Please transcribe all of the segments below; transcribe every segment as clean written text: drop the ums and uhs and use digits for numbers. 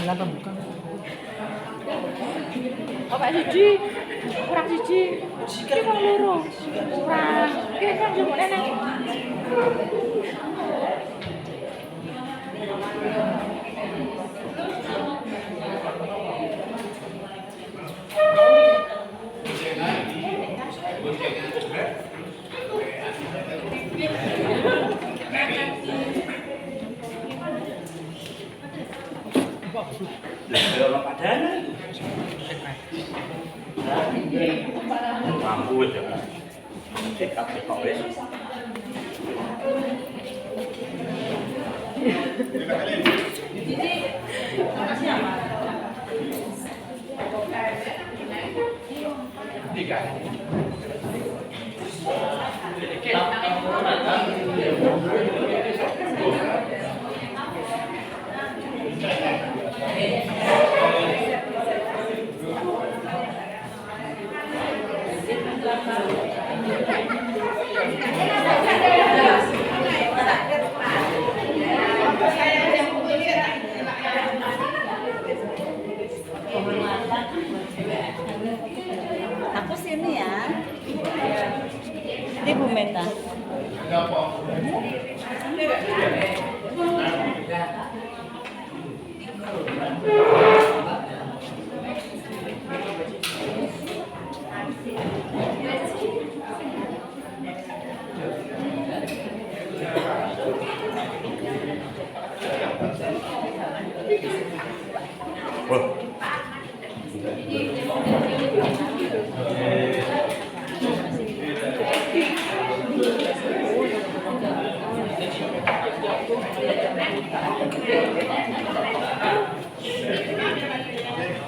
Lah pembuka. Oh, Pak siji. Kurang siji. Iki kok loro. Kurang. Iki kan yo neng. Kalau padana mampu aja cekap cekap wes Aku sini ya. Ini Bu Meta.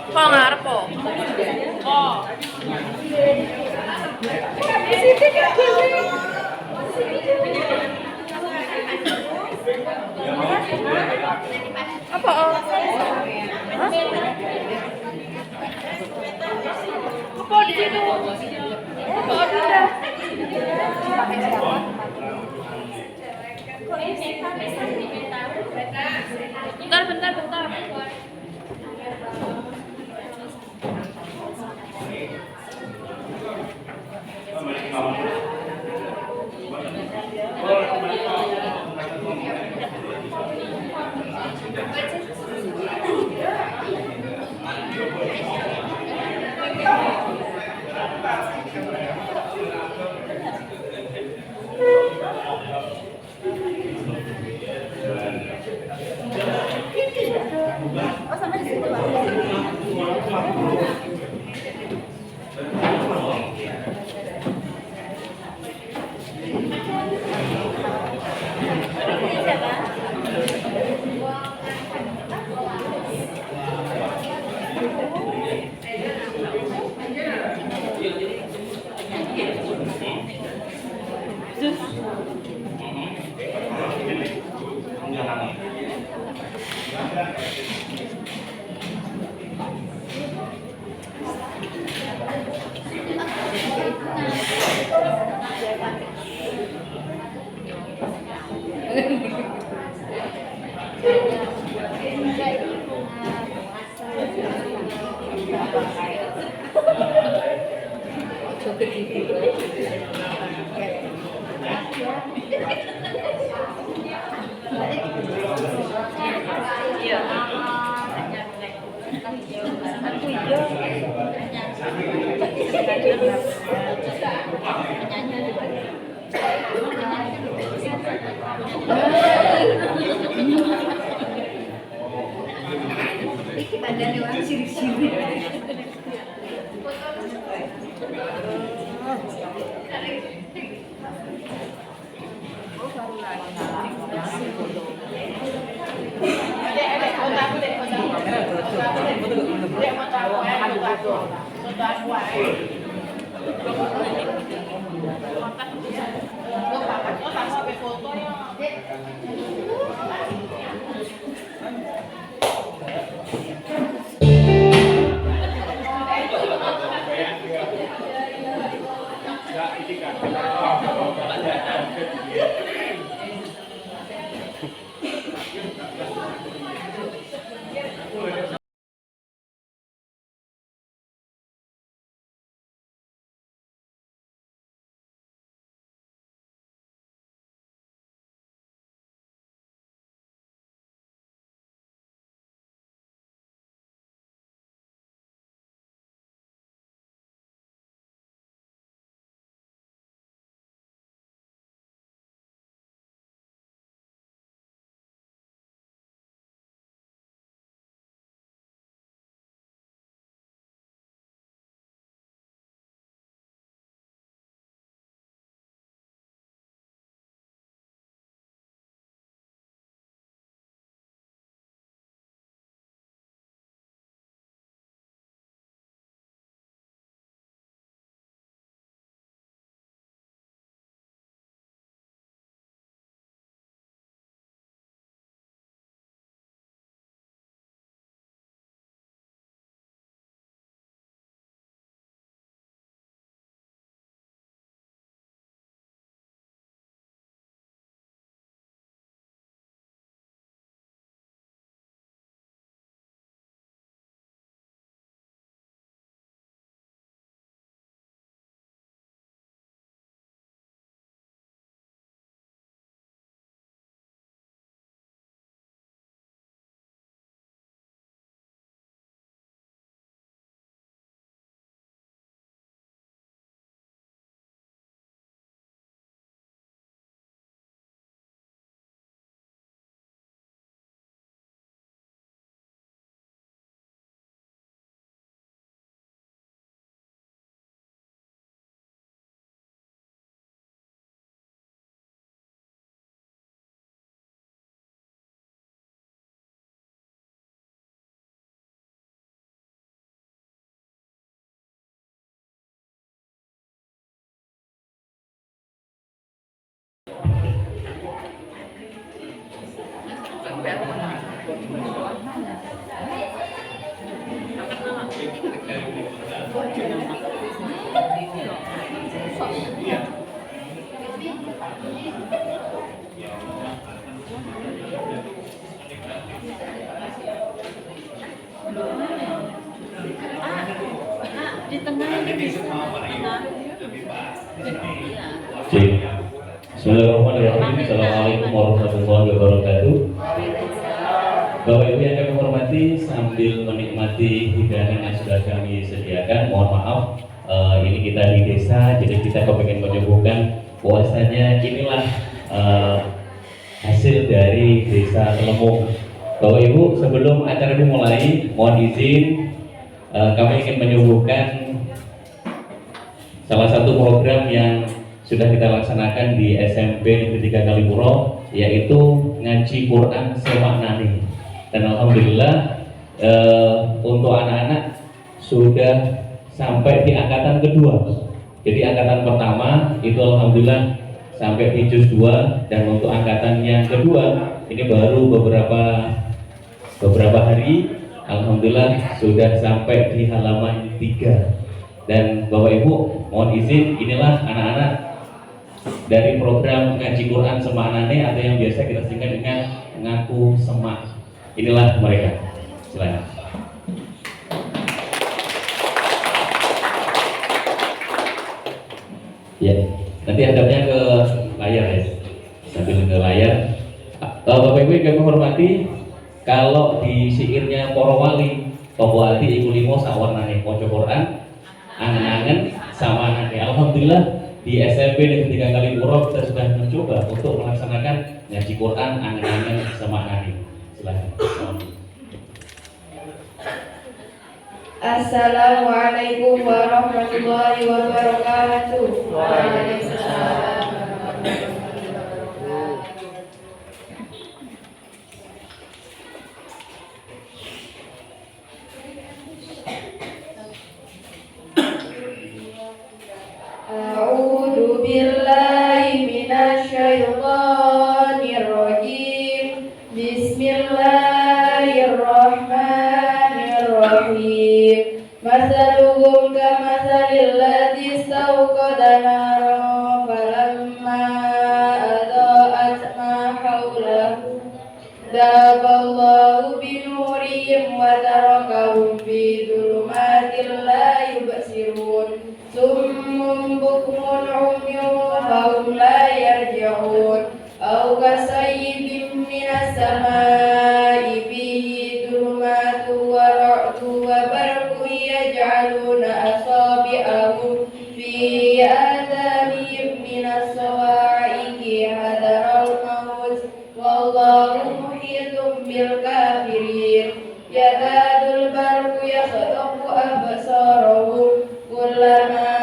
Kok ngarep kok? Oh. Apa? Apa di situ? Apa udah? Bentar. Oh, sampai di situ, Pak. Badannya orang siri-siri. Di tengah ini bisa. Bismillahirrahmanirrahim. Assalamualaikum warahmatullahi wabarakatuh. Bapak Ibu yang kami hormati, sambil menikmati hidangan yang sudah kami sediakan, mohon maaf, ini kita di desa, jadi kita kepengen menyuguhkan puasanya. Inilah hasil dari desa Telemung. Bapak Ibu, sebelum acara dimulai, mohon izin kami ingin menyuguhkan salah satu program yang sudah kita laksanakan di SMP Negeri 3 Kalipuro, yaitu ngaji Quran semaknani. Dan alhamdulillah untuk anak-anak sudah sampai di angkatan kedua. Jadi angkatan pertama itu alhamdulillah sampai di juz 2, dan untuk angkatan yang kedua ini baru beberapa hari alhamdulillah sudah sampai di halaman 3. Dan Bapak Ibu, mohon izin, inilah anak-anak dari program ngaji Quran semaknane, atau yang biasa kita singkat dengan ngaku semak. Inilah mereka. Silakan. Ya, nanti hadapnya ke layar ya. Sambil ke layar. Bapak Ibu yang kami hormati, kalau di syairnya para wali, bahwa ati iku limo sawarnane maca Quran, angen-angen sama nanti. Alhamdulillah di SMP Negeri 3 Kalipuro kita sudah mencoba untuk melaksanakan ngaji Quran angen-angen sama nanti. Silakan. Assalamualaikum warahmatullahi wabarakatuh. Waalaikumsalam. A'udzu billahi minasyaitonir rajim. Bismillahirrahmanirrahim. Masaluhum kamatsalil ladzi istawqada naran falamma adaa'at ma hawlahu dhahaballahu binurihim wa tarakahum fi dhulumatin la yubsirun. Summun bukmun umyun fahum la yarji'un. Aw kasayyibin minas samaa'i fihi dhulumatun wa ra'dun wa barqun yaj'aluna asabi'ahum fi adhanihim minas sawa'iqi hadaral maut wallahu muhitun bil kafirin. Yakadul barqu yakhtafu absarahum kullama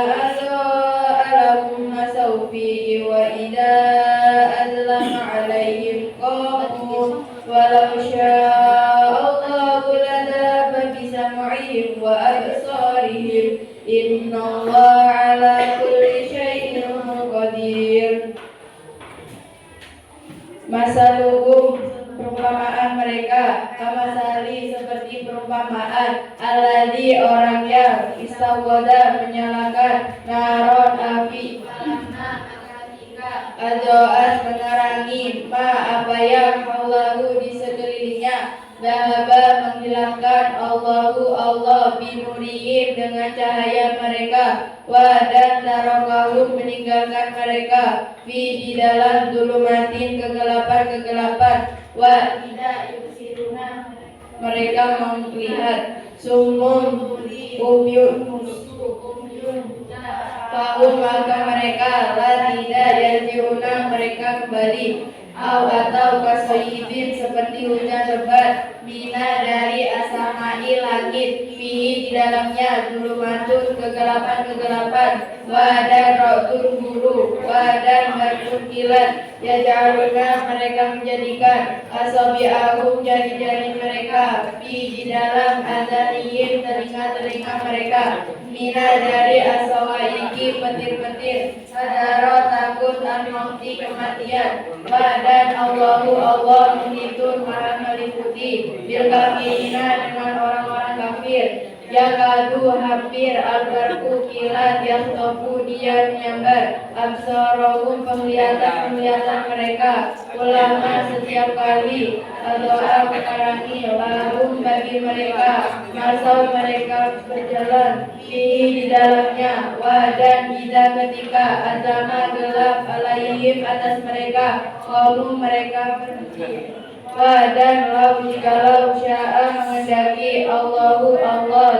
adaa lahum masaw fihi wa idza adlama alaihim qamu walau sya'allahu ladhaba bisam'ihim wa absarihim innallaha ala kulli syai'in qadir. Masaluhum, perumpamaan mereka, kamasali seperti perumpamaan alladzi orang yang istawqada menyalakan naron api adoas menerangi ma apa yang Allahu di sekelilingnya dahaba menghilangkan Allahu Allah binurihim dengan cahaya mereka wa dan tarakahum meninggalkan mereka fi di dalam dulumatin kegelapan wa tidak yusiruna mereka melihat sumun umyun tahu maka mereka la tidak yarjiuna mereka kembali atau kasoyibin seperti hujan lebat mina dari asamai langit fihi di dalamnya dulumatun kegelapan wadan ra'dun guru wadan barkun kilat yaj'aluna mereka menjadikan asabi'ahum jari-jari mereka fi di dalam adaniyim telinga-telinga mereka mina dari asawaiki petir-petir, sadaro takut al-mauti kematian, wa dan Allah menitun maha meliputi, bil kafirina dengan orang-orang kafir. Yakadu hampir albarku kilat yang topu dia menyambar absarahum penglihatan mereka. Ulama setiap kali doa mengarangi lahum bagi mereka masau mereka berjalan di dalamnya. Wadan ida ketika azama gelap alaihim atas mereka kaum mereka berhenti. Dan lau jikalau sya'a mengendaki Allah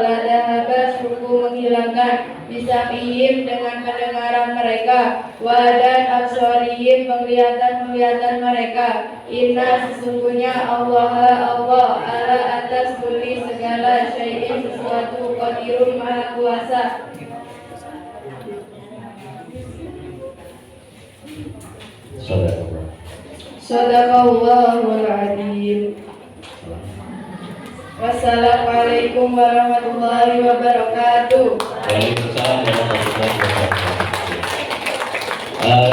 ladahaba suku menghilangkan bisamihim dengan pendengaran mereka, dan absorihim penglihatan mereka. Inna sesungguhnya Allah ala atas kulli segala syai'in sesuatu qadirun maha kuasa. Sadaqallahul adzim. Wassalamualaikum warahmatullahi wabarakatuh. Waalaikumsalam warahmatullahi wabarakatuh.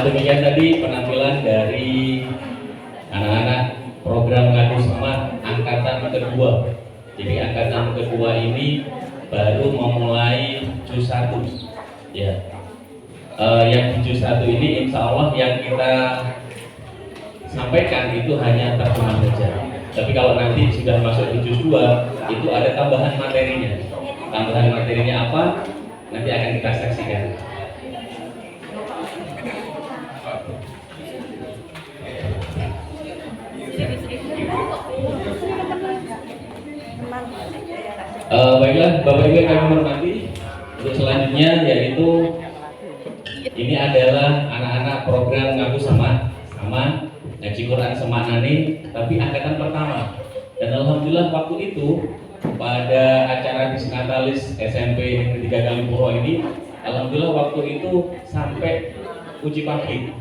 Demikian tadi penampilan dari anak-anak program Ngaku Semangat angkatan kedua. Jadi angkatan kedua ini baru memulai juz 1. Ya. Yang di juz 1 ini insya Allah yang kita sampaikan itu hanya terjemahan saja. Tapi kalau nanti sudah masuk di juz 2 itu ada tambahan materinya. Tambahan materinya apa? Nanti akan kita saksikan. Baiklah Bapak Ibu yang kami hormati, untuk selanjutnya yaitu ini adalah anak-anak program Ngaku Sama ngaji Quran Semanani, tapi angkatan pertama. Dan alhamdulillah waktu itu pada acara Disnatalis SMP Negeri 3 Kalipuro ini, alhamdulillah waktu itu sampai uji pabrik.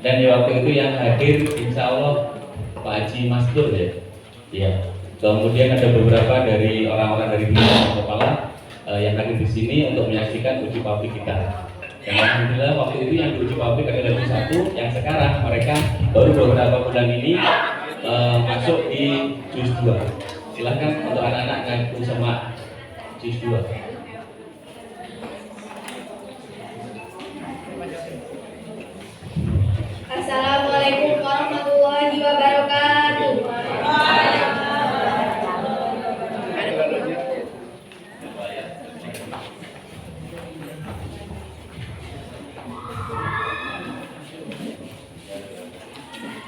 Dan di waktu itu yang hadir insya Allah Pak Haji Mastur ya. Ya. Kemudian ada beberapa dari orang-orang dari dinas kepala yang hadir di sini untuk menyaksikan uji pabrik kita. Dan alhamdulillah waktu itu yang diuji pabrik adalah juz 1, yang sekarang mereka baru beberapa bulan ini masuk di juz 2. Silahkan untuk anak-anak Ngaku Sama juz 2. Assalamualaikum warahmatullahi wabarakatuh.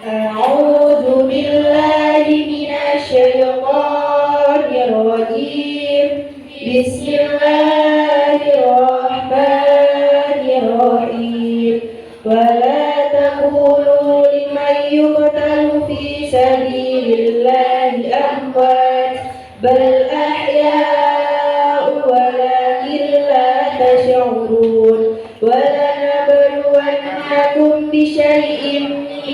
A'udzu billahi minasyaitonir rajim. Bismillahirrahmanirrahim. Wala taqulu liman yuqtalu fi sabilillahi amwat bal ahya'u walakin la tash'urun. ولنبلونكم بشيء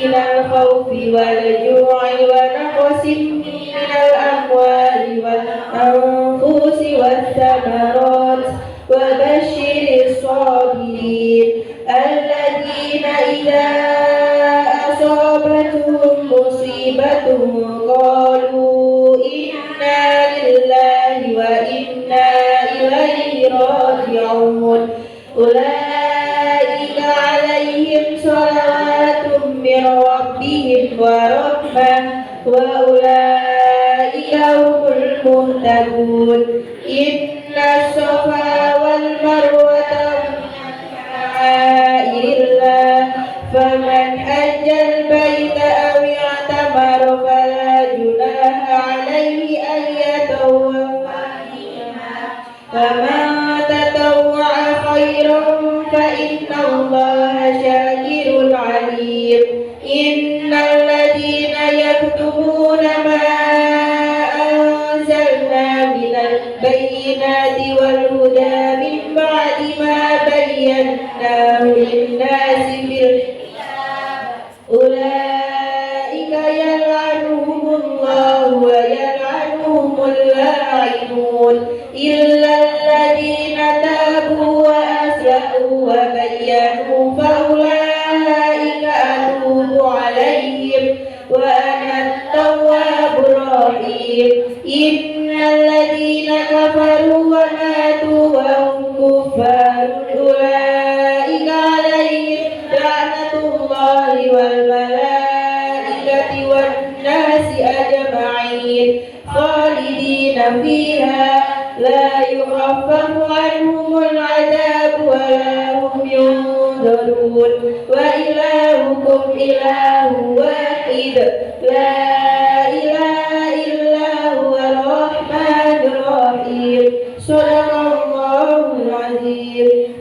من الخوف والجوع ونقص من الأموال والأنفس والثمرات وبشر الصابرين الذين إذا أصابتهم مصيبة قالوا إنا لله وإنا إليه راجعون. أولئك عليهم صلوات من ربهم ورحمة وأولئك هم المهتدون. إن الصفا والمروة من شعائر الله فمن حج البيت أو اعتمر فلا جناح عليه أن يطوف بهما فمن تطوع خيرا فإن الله شاكر عليم. إن الذين يكتمون ما أنزلنا من البينات والهدى من بعد ما بيناه للناس في الكتاب أولئك يلعنهم الله ويلعنهم اللاعنون إلا الذين تابوا والناس أجمعين خالدين فيها لا يخفف عنهم العذاب ولا هم ينظرون وإلهكم إله واحد لا إله إلا هو الرحمن الرحيم صدق الله العظيم.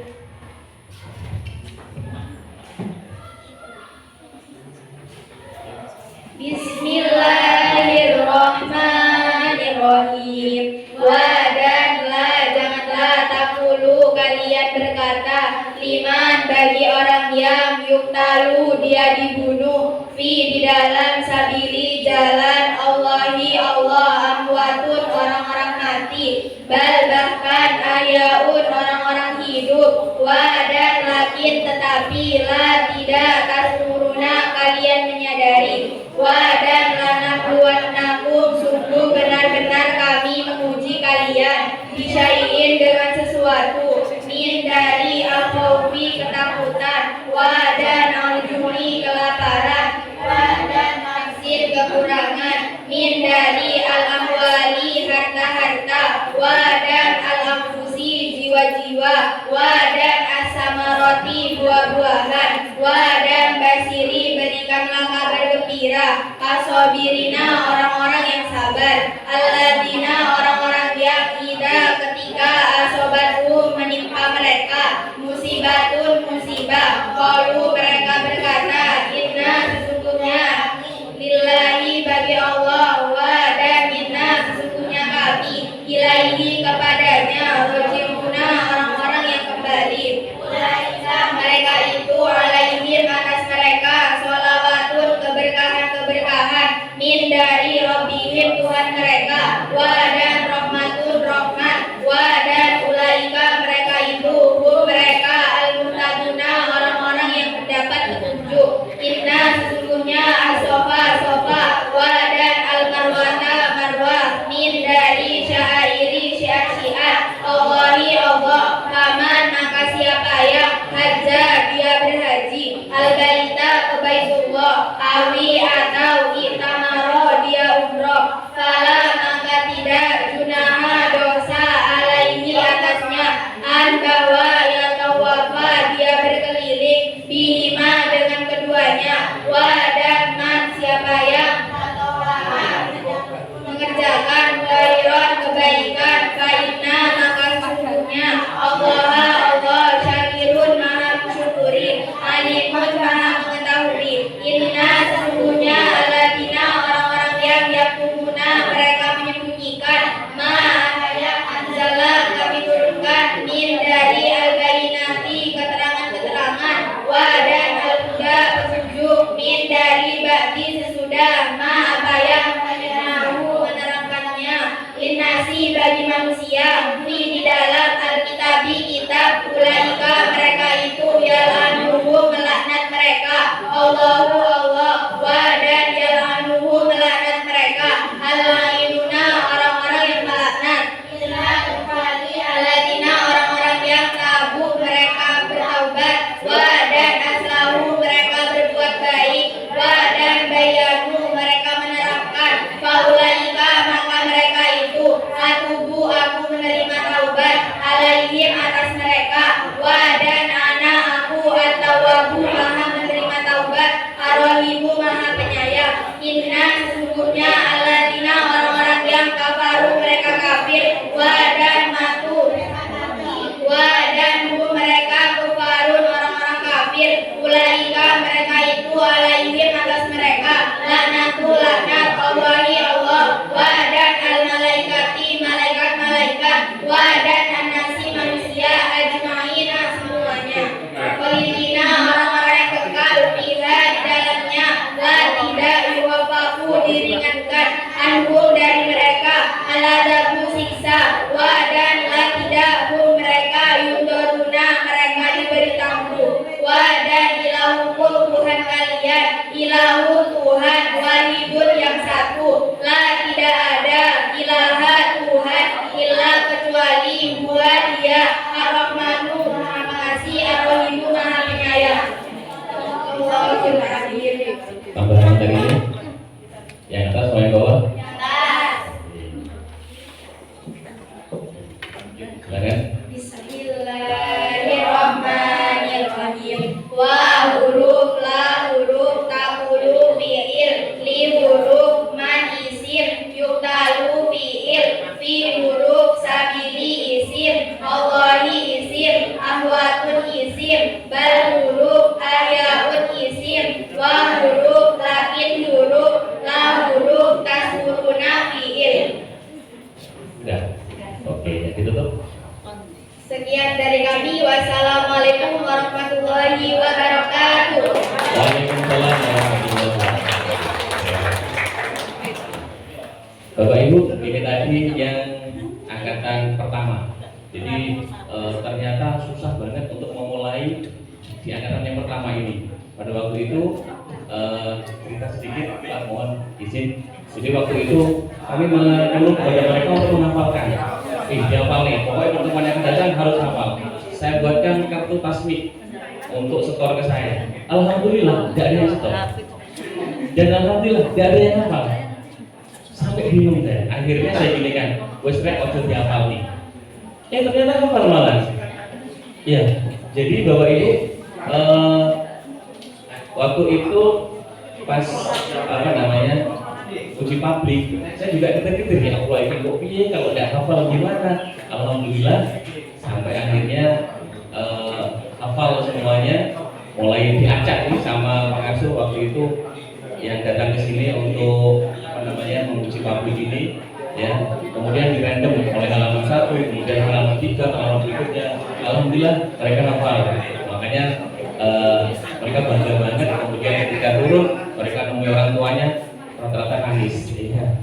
Bismillahirrahmanirrahim. Wadanlah, janganlah takulu kalian berkata liman bagi orang yang yuktalu dia dibunuh di dalam sabili jalan Allahi Allah amwatun orang-orang mati bal bahkan ayaun orang-orang hidup wadan lakin tetapi la tidak kasuruna kalian menyadari wadan lanabluwannakum sungguh benar-benar kami menguji kalian bisyai'in dengan sesuatu min dari al-khawfi ketakutan wadan al-juni kelaparan wadan maksir kekurangan min dari al-amwali harta-harta wadan al-anfusi jiwa-jiwa wadan as-samarati buah-buahan wadan basiri berikanlah kabar gembira kasobirina orang-orang yang sabar alladina orang-orang yang ketika asobatuhum menimpa mereka musibatun musibah qalu mereka berkata inna sesungguhnya lillahi bagi Allah wa dan inna sesungguhnya kami ilaihi kepadanya rojiuna orang-orang yang kembali mereka itu alaihim atas mereka sholawatun keberkahan min dari Rabbihim Tuhan mereka wa dan rahmatun rahmat wa dan ulaika mereka itu mereka al-muhtaduna orang-orang yang mendapat petunjuk inna sesungguhnya as-sofa wa dan al-marwata marwah min dari syairi syiar Allahi Allah paman maka siapa yang hajja dia berhaji al-baita ke Baitullah awi atau itamaro dia umroh fala maka tidak junaha dosa alaihi atasnya an bahwa ya tawafa dia berkeliling bihima dengan keduanya wa dan man siapa yang mengerjakan khairan kebaikan fa'inna maka sesungguhnya Allah syakirun maha mensyukuri alimun maha mengetahui inna sesungguhnya aladina orang-orang yang yakumuna mereka menyembunyikan ma yang anzala kami turunkan min dari al-bainati keterangan-keterangan wa dan al-huda petunjuk min dari ba'di sesudah ma apa yang menerangkannya linnasi bagi manusia di dalam al-kitabi kitab ulaika mereka itu yalanuhu melaknat mereka Allahu Allah wa dan yalanuhu melaknat mereka al-lainuna orang-orang yang melaknat aladina orang-orang yang tabu mereka bertaubat wa dan aslahu mereka berbuat baik wa dan bayanu mereka menerapkan faulaika maka mereka itu atubu aku menerima taubat alaihim atas mereka wa dan ana aku at-tawwabu maha menerima taubat ar-rahimu maha penyayang inna sesungguhnya aladina orang-orang yang kafaru mereka kafir wa dan matu wa dan mereka kufarun orang-orang kafir ulaika mereka itu alaihim atas mereka lanatul laknat Allahi Allah wa dan al-malaikati malaikat-malaikat wa dan an-nasi manusia ajma'ina semuanya walidina orang-orang yang kekal fiha di dalamnya la tidak yuwafaku tadi yang angkatan pertama. Jadi ternyata susah banget untuk memulai di angkatan yang pertama ini. Pada waktu itu cerita sedikit, Pak, mohon izin. Jadi waktu itu kami menyuruh kepada mereka untuk menghafalkan. Dihafal nih, pokoknya pertemuan yang datang harus hafal. Saya buatkan kartu tasmik untuk setor ke saya. Alhamdulillah, tidak ada yang setor. Dan alhamdulillah, tidak ada yang hafal. Sampai bingung saya. Akhirnya saya ginikan, wes rek ojo dihafal nih. Ternyata hafal malah. Ya, jadi Bapak Ibu, waktu itu pas uji publik, saya juga ketir-ketir ya Allah, ini kok piye kalau tidak hafal gimana? Alhamdulillah sampai akhirnya hafal semuanya, mulai diacak nih sama Pak Arsul waktu itu yang datang ke sini untuk menguji publik ini, ya. Kemudian di random oleh halaman 1, kemudian halaman 3, halaman berikutnya, alhamdulillah mereka hafal. Makanya mereka bangga banget. Kemudian ketika turun, mereka nemui orang tuanya, rata-rata nangis. Iya.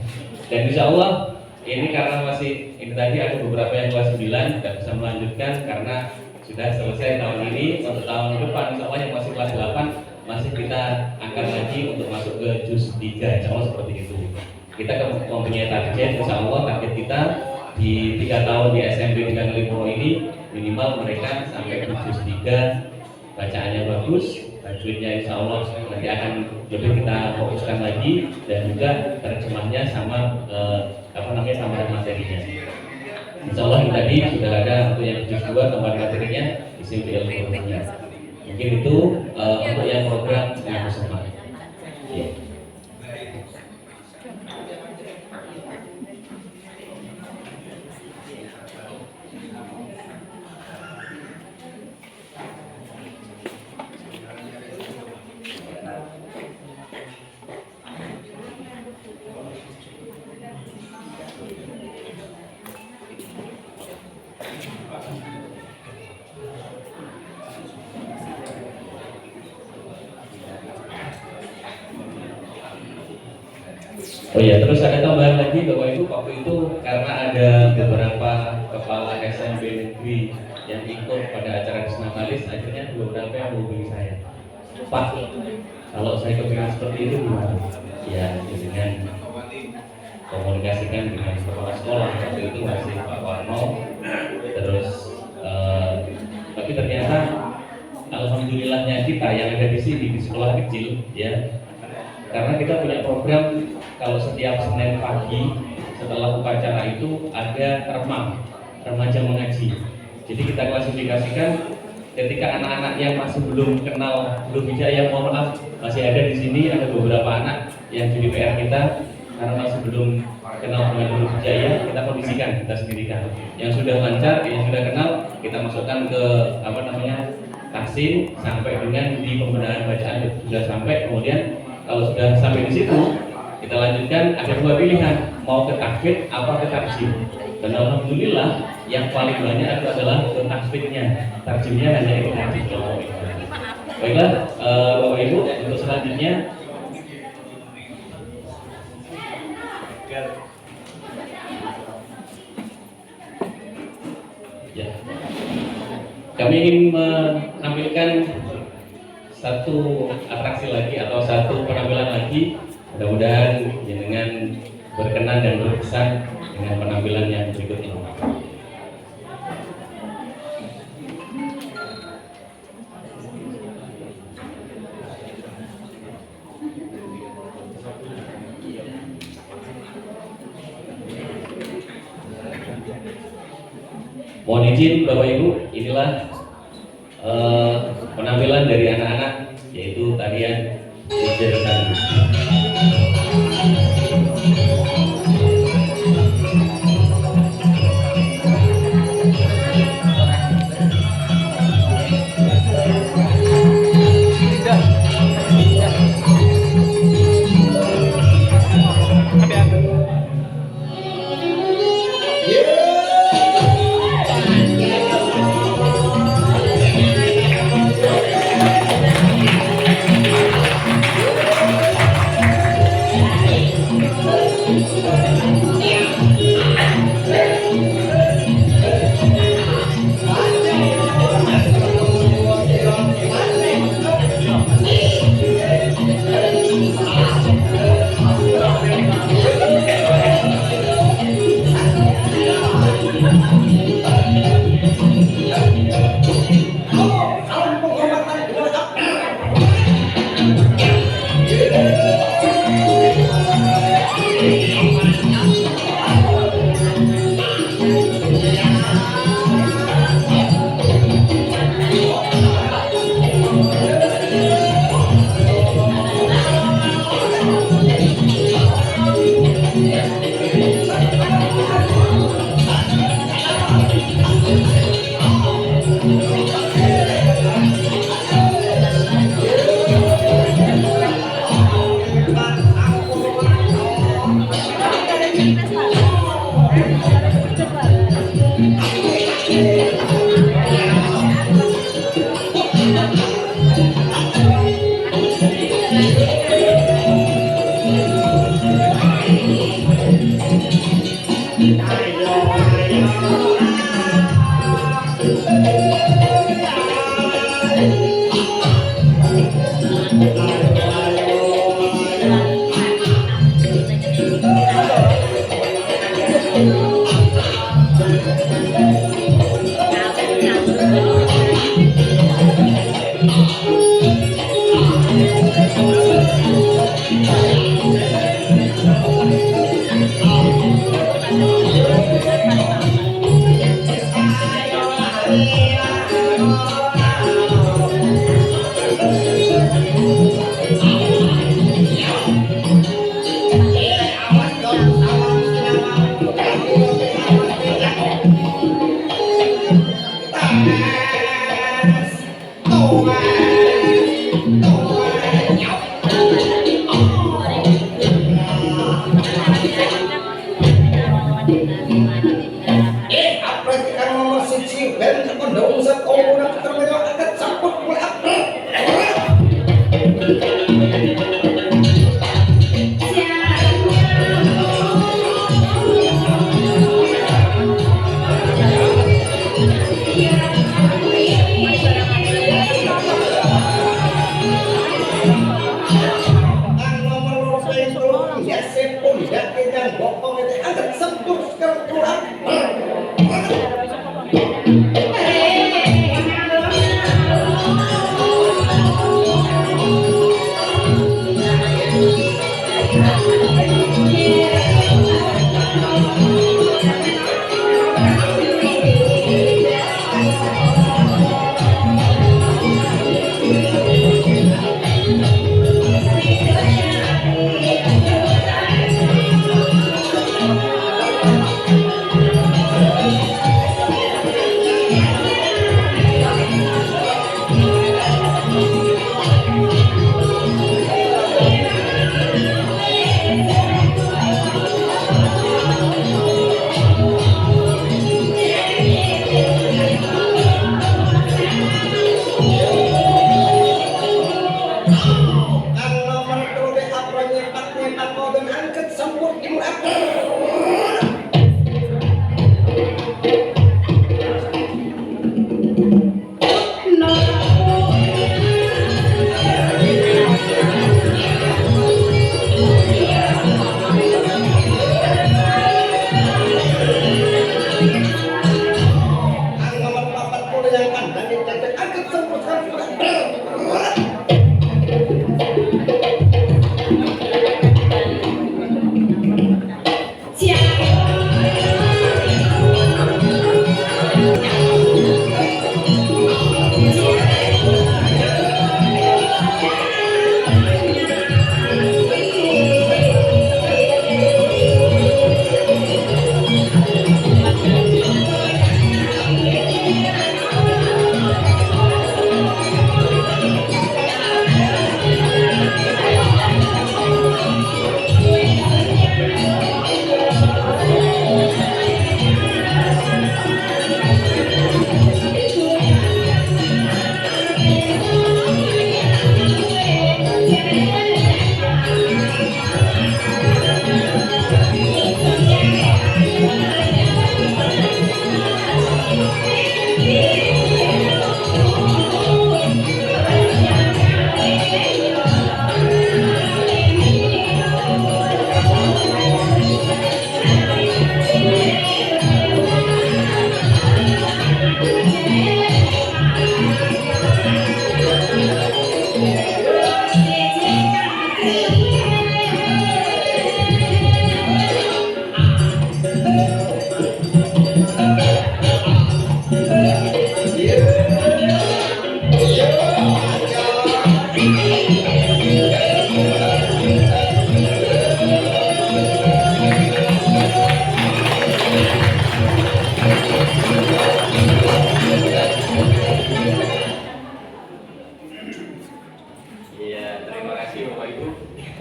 Dan insya Allah ini karena masih ini tadi ada beberapa yang kelas 9 tidak bisa melanjutkan karena sudah selesai tahun ini. Untuk tahun depan insya Allah yang masih kelas 8 masih kita angkat lagi untuk masuk ke juz 3. Insya Allah seperti itu. Kita mempunyai target, insya Allah target kita di 3 tahun di SMP 3 Kalipuro ini minimal mereka sampai ke juz 3, bacaannya bagus, tajwidnya insya Allah nanti akan lebih kita fokuskan lagi, dan juga terjemahnya sama sama materinya. Insya Allah yang tadi sudah ada untuk yang juz 2 tambahan materinya, isi ilmu-ilmunya. Mungkin itu untuk yang program yang bersama. Ya. Oh ya, terus ada tambahan lagi Bapak Ibu, waktu itu karena ada beberapa kepala SMP negeri yang ikut pada acara Disnatalis, akhirnya beberapa yang menghubungi saya, Pak, kalau saya kepingin seperti itu gimana? Ya, dengan komunikasikan dengan kepala sekolah, waktu itu masih Pak Warno, terus tapi ternyata alhamdulillahnya kita yang ada di sini di sekolah kecil, ya, karena kita punya program. Kalau setiap Senin pagi setelah upacara itu ada remaja mengaji. Jadi kita klasifikasikan ketika anak-anak yang masih belum kenal, belum bisa, ya mohon maaf, masih ada di sini ada beberapa anak yang jadi PR kita karena masih belum kenal dengan huruf hijaiyah, kita kondisikan, kita sendirikan. Yang sudah lancar, yang sudah kenal, kita masukkan ke tahsin sampai dengan di pembenahan bacaan sudah sampai. Kemudian kalau sudah sampai di situ, kita lanjutkan, ada 2 pilihan, mau ke tahfidz apa ke tarjim. Dan alhamdulillah yang paling banyak adalah ke tahfidznya, tarjimnya hanya itu hadis. Baiklah Bapak Ibu, untuk selanjutnya ya, kami ingin menampilkan satu atraksi lagi atau satu penampilan lagi. Mudah-mudahan dengan berkenan dan berkesan dengan penampilan yang berikut ini. Mohon izin Bapak Ibu, inilah penampilan dari anak-anak, yaitu tarian Hijr Sandu.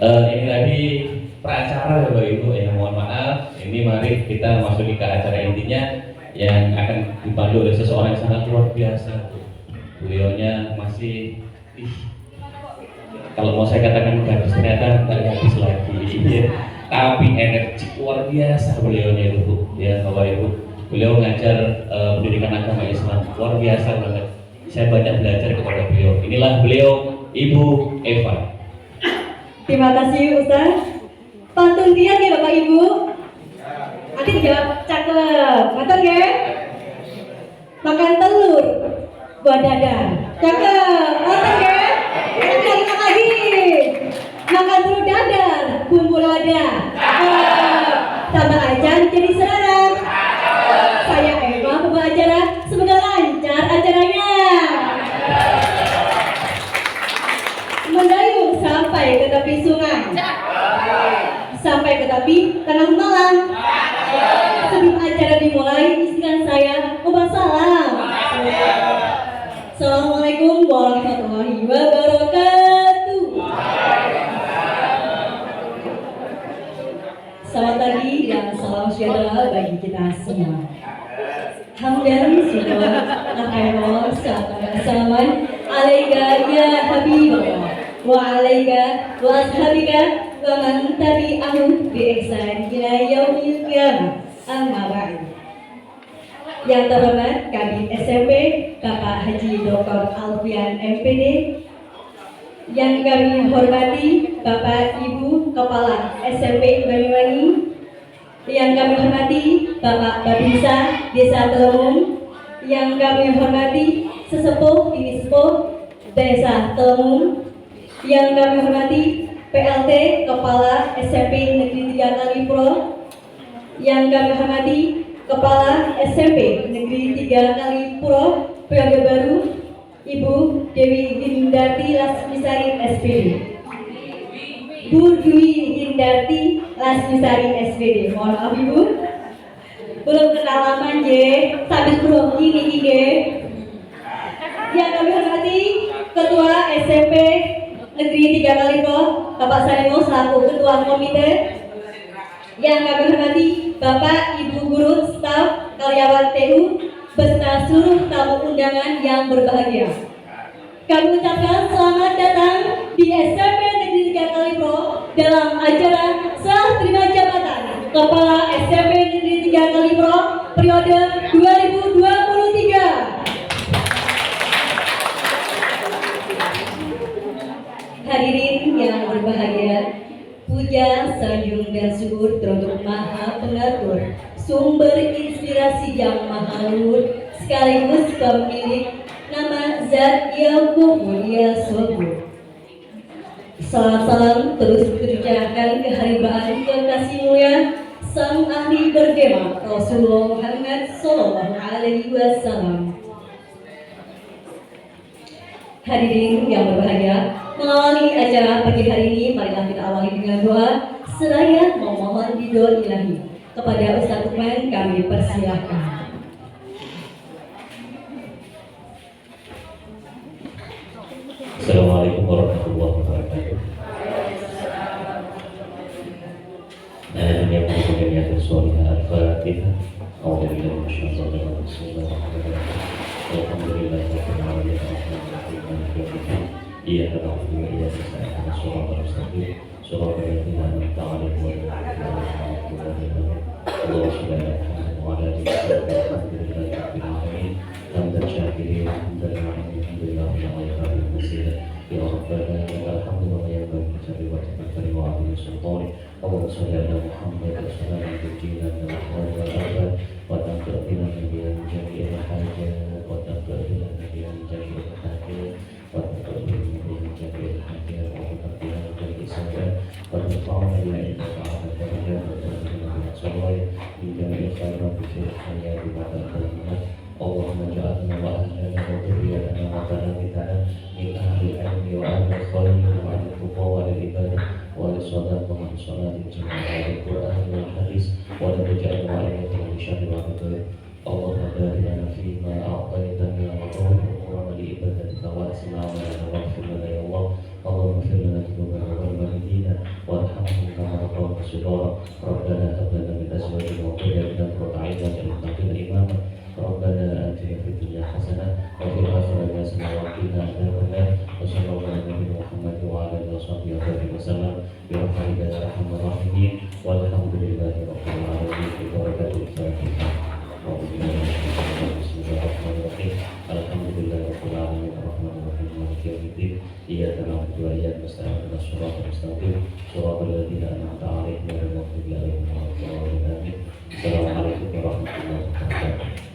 Ini tadi pracara Bapak Ibu ya, mohon maaf. Ini mari kita masuki ke acara intinya yang akan dipandu oleh seseorang yang sangat luar biasa. Beliaunya masih kalau mau saya katakan gadis ternyata nggak gadis lagi ya. Tapi energi luar biasa beliaunya itu Bu ya Bapak Ibu. Beliau ngajar pendidikan agama Islam luar biasa banget. Saya banyak belajar kepada beliau. Inilah beliau Ibu Eva. Terima kasih Ustaz. Pantun dia nih Bapak Ibu. Nanti dijawab cakep. Ngoten ya? Makan telur buat dadar. Cakep. Ngoten ya? Kita lagi. Makan telur dadar, bumbu lada. Tambah aja jadi serang. Saya Eva pembawa acara. Semoga lancar acaranya. Mendayung sampai ke tepi sungai, sampai ke tepi tanah Malang. Sebelum acara dimulai, izinkan saya membawa salam. Assalamualaikum warahmatullahi wabarakatuh. Selamat pagi dan salam sejahtera bagi kita semua. Hamdan syukur alhamdulillah salaman alaika ya Habibullah wa alaika wa ashabika wa man tabi'ahum bi ihsan ila yaumil qiyamah. Amma ba'd. Yang terhormat Kabid SMP Bapak Haji Dr. Alfian MPD, yang kami hormati Bapak Ibu Kepala SMP Banyuwangi, yang kami hormati Bapak Babinsa Desa Telemung, yang kami hormati sesepuh ini sepuh Desa Telemung, yang kami hormati PLT Kepala SMP Negeri 3 Kalipuro, yang kami hormati Kepala SMP Negeri 3 Kalipuro periode baru Ibu Dewi Hindarti Lasmisari SPD, Bu Dwi Hindarti Lasmisari SPD. Mohon maaf Ibu, belum kenal lama ye, sambil bro ini ye. Yang kami hormati Ketua SMP Negeri 3 Kalipuro Bapak Sarimo selaku Ketua Komite. Yang kami hormati Bapak Ibu Guru, staf, karyawan TU, beserta seluruh tamu undangan yang berbahagia. Kami ucapkan selamat datang di SMP Negeri 3 Kalipuro dalam acara serah terima jabatan Kepala SMP Negeri 3 Kalipuro periode 2023. Hadirin yang berbahagia, puja, sanjung dan syukur teruntuk Maha Pengatur, sumber inspirasi yang maha luhur, sekaligus pemilik nama Zat yang mulia subur. Salam terus tercurahkan keharibaan kekasih mulia sang ahli bergema Rasulullah Muhammad Sallallahu Alaihi Wasallam. Hadirin yang berbahagia, mengawali acara pagi hari ini, marilah kita awali dengan doa seraya memohon ridho ilahi. Kepada Ustaz Lukman kami persilahkan. Assalamualaikum warahmatullahi wabarakatuh. Yang kemudian yang bersuara Al-Fatihah. Alhamdulillah, masyaallah, bismillahirrahmanirrahim. Alhamdulillahirabbil alamin. Iyyaka na'budu wa iyyaka nasta'in. Shiratal mustaqim. Shiratal ladzina an'amta 'alaihim ghairil maghdubi 'alaihim waladdallin. Allahumma shalli 'ala Muhammad wa 'ala ali Muhammad. Alhamdulillahirabbil alamin. Hamdan syakirin, hamdan lillahi alhamdulillahirabbil alamin. Ya Rabbana lakal hamdu wa ya rabbi wa tabarakal wa azim sultani. Allahumma shalli 'ala Muhammad wa sallam tujina min al-ahwal wal afat wa taqabbal min jami'il hajat wa taqabbal min jami'il hajat wa taqabbal min jami'il hajat wa taqabbal min isabat wa taqabbal min ta'ala darajat wa taqabbal min salawat min jami'il khairat fi hayati wa taqabbal. Allahumma ja'alna wa ahlana wa dhurriyyatana wa tabi'ana min ahli al-ilmi wa ahli al-khair wa ahli al-tuqa wa al-ibadah wa al-salat wa al-salat jami'a al-Qur'an wal hadis wa la taj'alna ayatan min syarri wa ghadab. Allahumma barik lana fi ma a'taytana wa qawwina li ibadatika wa asma'na wa ighfir lana ya Allah. Allahumma ighfir lana dhunubana wal walidina warhamhum kama rabbayana shighara. Rabbana hab lana min azwajina wa dhurriyyatina qurrata a'yun waj'alna lil-muttaqina imama. ربنا آتنا في الدنيا حسنة وفي الآخرة حسنة وقنا عذاب النار وصلى الله على نبينا محمد وعلى آله وصحبه وسلم برحمتك يا أرحم الراحمين والحمد لله رب العالمين ببركة الفاتحة. بسم الله الرحمن الرحيم الحمد لله رب العالمين الرحمن الرحيم مالك يوم الدين إياك نعبد وإياك نستعين اهدنا الصراط المستقيم صراط الذين أنعمت عليهم غير المغضوب عليهم ولا الضالين آمين. السلام عليكم ورحمة الله وبركاته.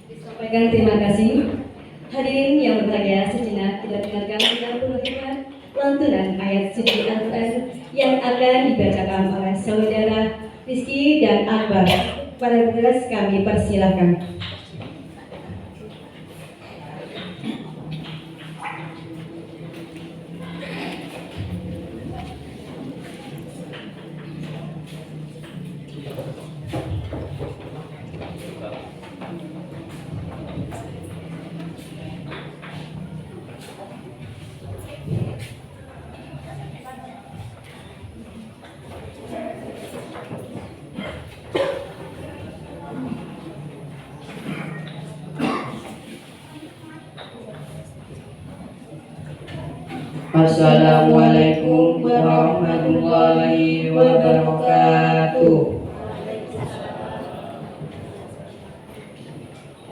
Disampaikan terima kasih. Hadirin yang berbahagia, sejenak kita dengarkan dengan penuh hikmat lantunan ayat suci Al-Quran yang akan dibacakan oleh saudara Rizky dan Akbar. Para petugas kami persilahkan. Assalamualaikum warahmatullahi wabarakatuh.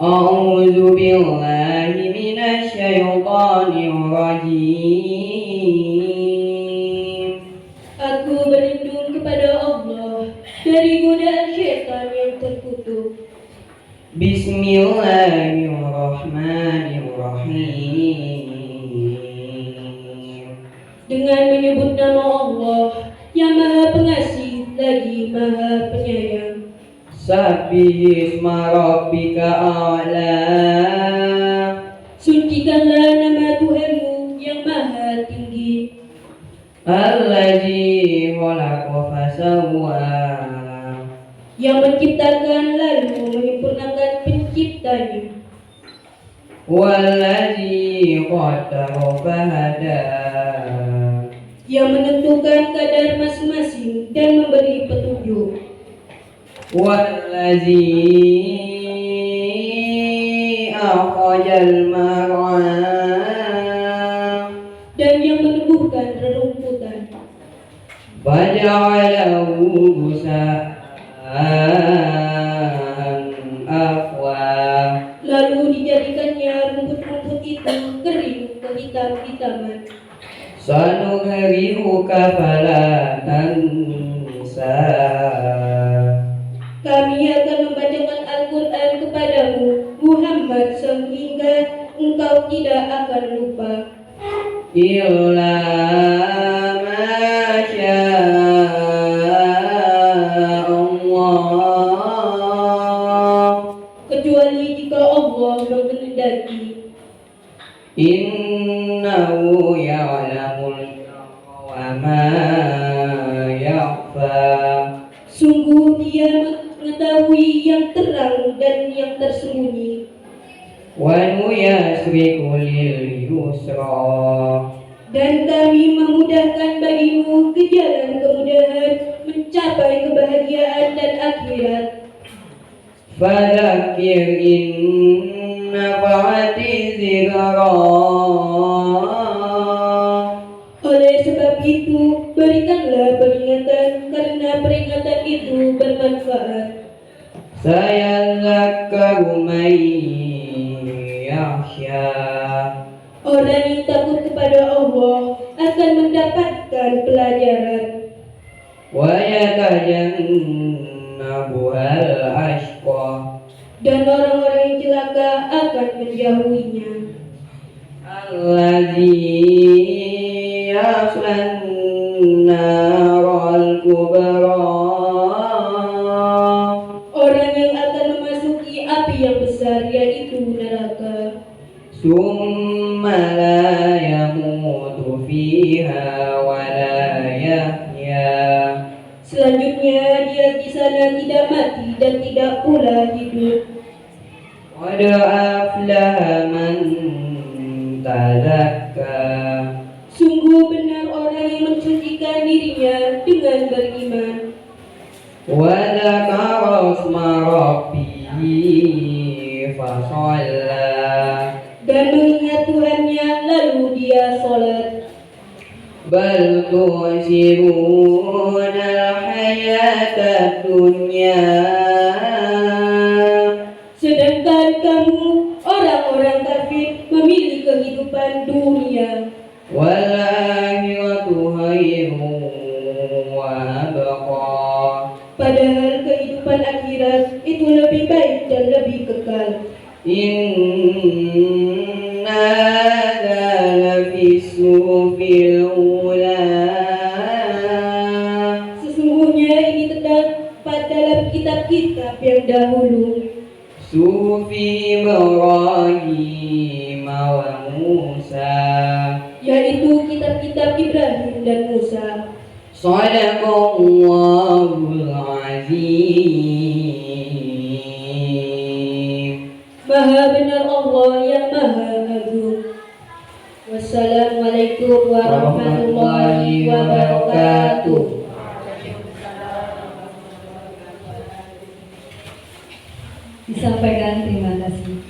A'udzu billahi minasy syaithanir rajim. Aku berlindung Bismillahirrahmanirrahim. Dengan menyebut nama Allah yang Maha Pengasih lagi Maha Penyayang. Sabbihisma rabbika a'la. Sucikanlah nama Tuhanmu yang Maha Tinggi, Allazi khalaqa fasawwa. yang menciptakan lalu menyempurnakan penciptanya, Wallazi qaddara fahada. yang menentukan kadar masing-masing dan memberi petunjuk, Wallazi akhrajal mar'a. dan yang menumbuhkan rerumputan, Faja'alahu gusa'an ahwa. lalu dijadikannya rumput-rumput itu kering kehitam-hitaman. Sanughrihuka fala tansa. Kami akan membacakan Al-Quran kepadamu, Muhammad, sehingga engkau tidak akan lupa. Illa ma syaa Allah. Kecuali jika Allah menghendaki. Innahu ya'lamul jahra wa ma yakhfa. Sungguh Dia mengetahui yang terang dan yang tersembunyi. Wa nuyasriku lil yusra. Dan kami memudahkan bagimu ke jalan kemudahan mencapai kebahagiaan dan akhirat. Fadzakir in nafa'ati dzikra. Oleh sebab itu, berikanlah peringatan karena peringatan itu bermanfaat. Sayadzakkaru man yakhsha. Orang yang takut kepada Allah akan mendapatkan pelajaran. Wa yatajannabuhal ashqa. Dan orang-orang yang celaka akan menjauhinya. Allazi yaslan naral kubra. Orang yang akan memasuki api yang besar, yaitu neraka. Summa la yamutu fiha wa la yahya. Selanjutnya dia di sana tidak mati dan tidak pula hidup. Qad aflaha man tazakka. Sungguh benar orang yang mensucikan dirinya dengan beriman Wa dzakara isma rabbih fasalla. dan mengingat Tuhannya lalu dia sholat. Bal tu'siruna al-hayata dunya. Sedangkan kamu orang-orang kafir memilih kehidupan dunia, Wal akhiratu khairun wa abqa. padahal kehidupan akhirat itu lebih baik dan lebih kekal. Inna hadza lafi suhufil ula. Sesungguhnya ini terdapat dalam kitab-kitab yang dahulu, Sufi Ibrahim wa Musa. yaitu kitab-kitab Ibrahim dan Musa. Shadaqallahul azim. Maha benar Allah yang Maha Agung. Wassalamualaikum warahmatullahi wabarakatuh. Disampaikan terima kasih.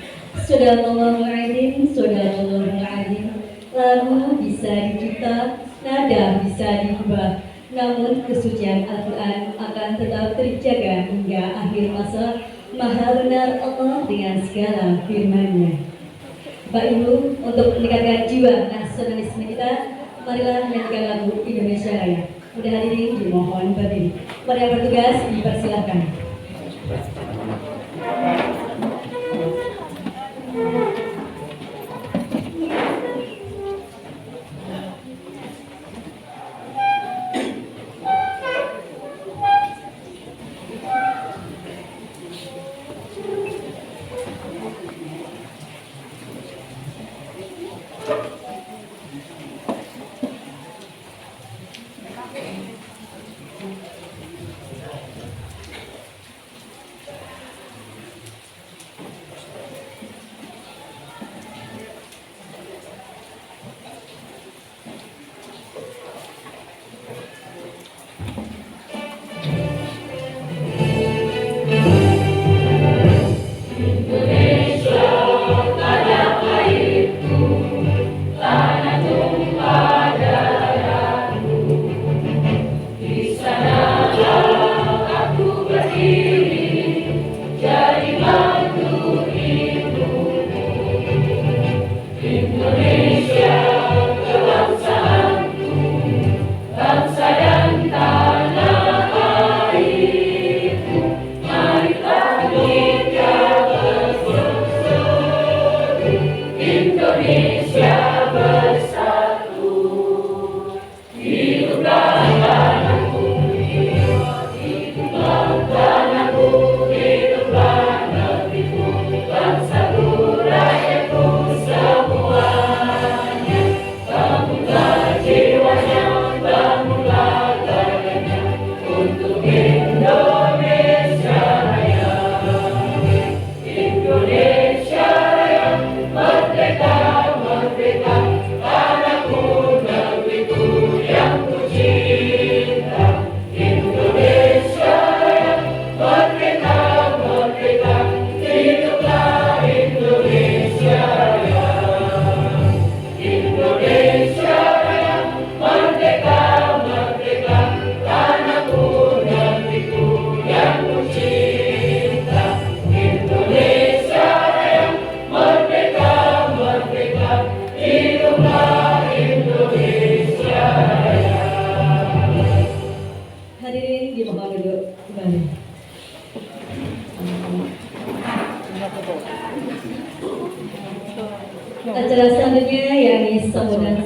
Sadaqallahul azim, sadaqallahul azim. Lagu bisa dicipta, nada bisa diubah, namun kesucian Al-Quran akan tetap terjaga hingga akhir masa. Maha benar Allah dengan segala firman-Nya. Bapak Ibu, untuk meningkatkan jiwa nasionalisme kita, marilah menyanyikan lagu Indonesia Raya. Mudah hadirin dimohon berdiri. Pada yang bertugas dipersilakan.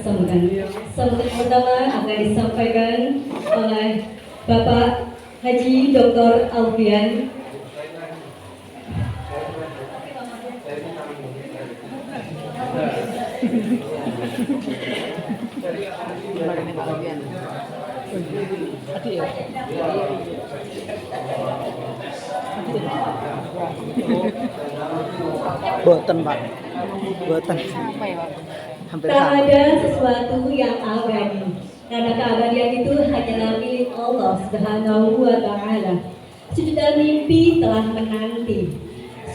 sambutan. Sambutan pertama akan disampaikan oleh Bapak Haji Dr. Alfian. Boten Pak. Boten. Hampir Tak sama. ada sesuatu yang abadi, karena keabadian itu hanyalah milik Allah Subhanahu wa Ta'ala. Sejuta mimpi telah menanti,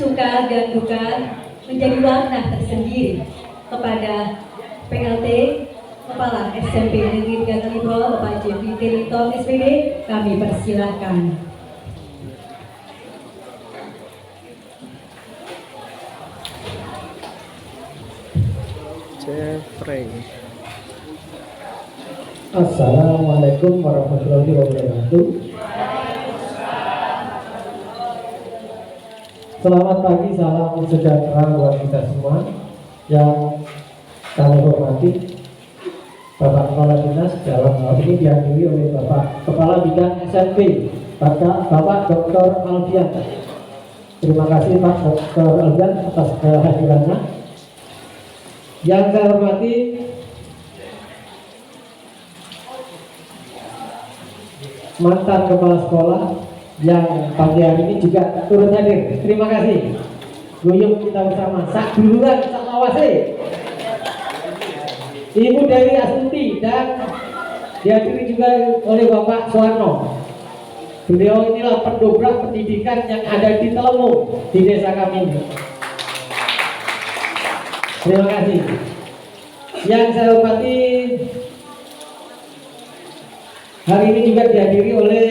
suka dan duka menjadi warna tersendiri. Kepada PLT Kepala SMP Negeri 3 Kalibro Bapak Jeffrey Teliton SPD, kami persilahkan. Jeffrey. Assalamualaikum warahmatullahi wabarakatuh. Selamat pagi, salam sejahtera buat kita semua. Yang kami hormati Bapak Kepala Dinas, dalam hal ini dihadiri oleh Bapak Kepala Bidang SMP Bapak Dr. Alfian. Terima kasih Pak Dr. Alfian atas kehadirannya. Yang saya hormati mantan kepala sekolah yang pagi hari ini juga turut hadir. Terima kasih. Guyup kita bersama. Sak duluan, sak awase. Ibu Dewi Asunti dan dihadiri juga oleh Bapak Suwarno. Beliau inilah pendobrak pendidikan yang ada di Telemu di desa kami ini. Terima kasih. Yang saya hormati, hari ini juga dihadiri oleh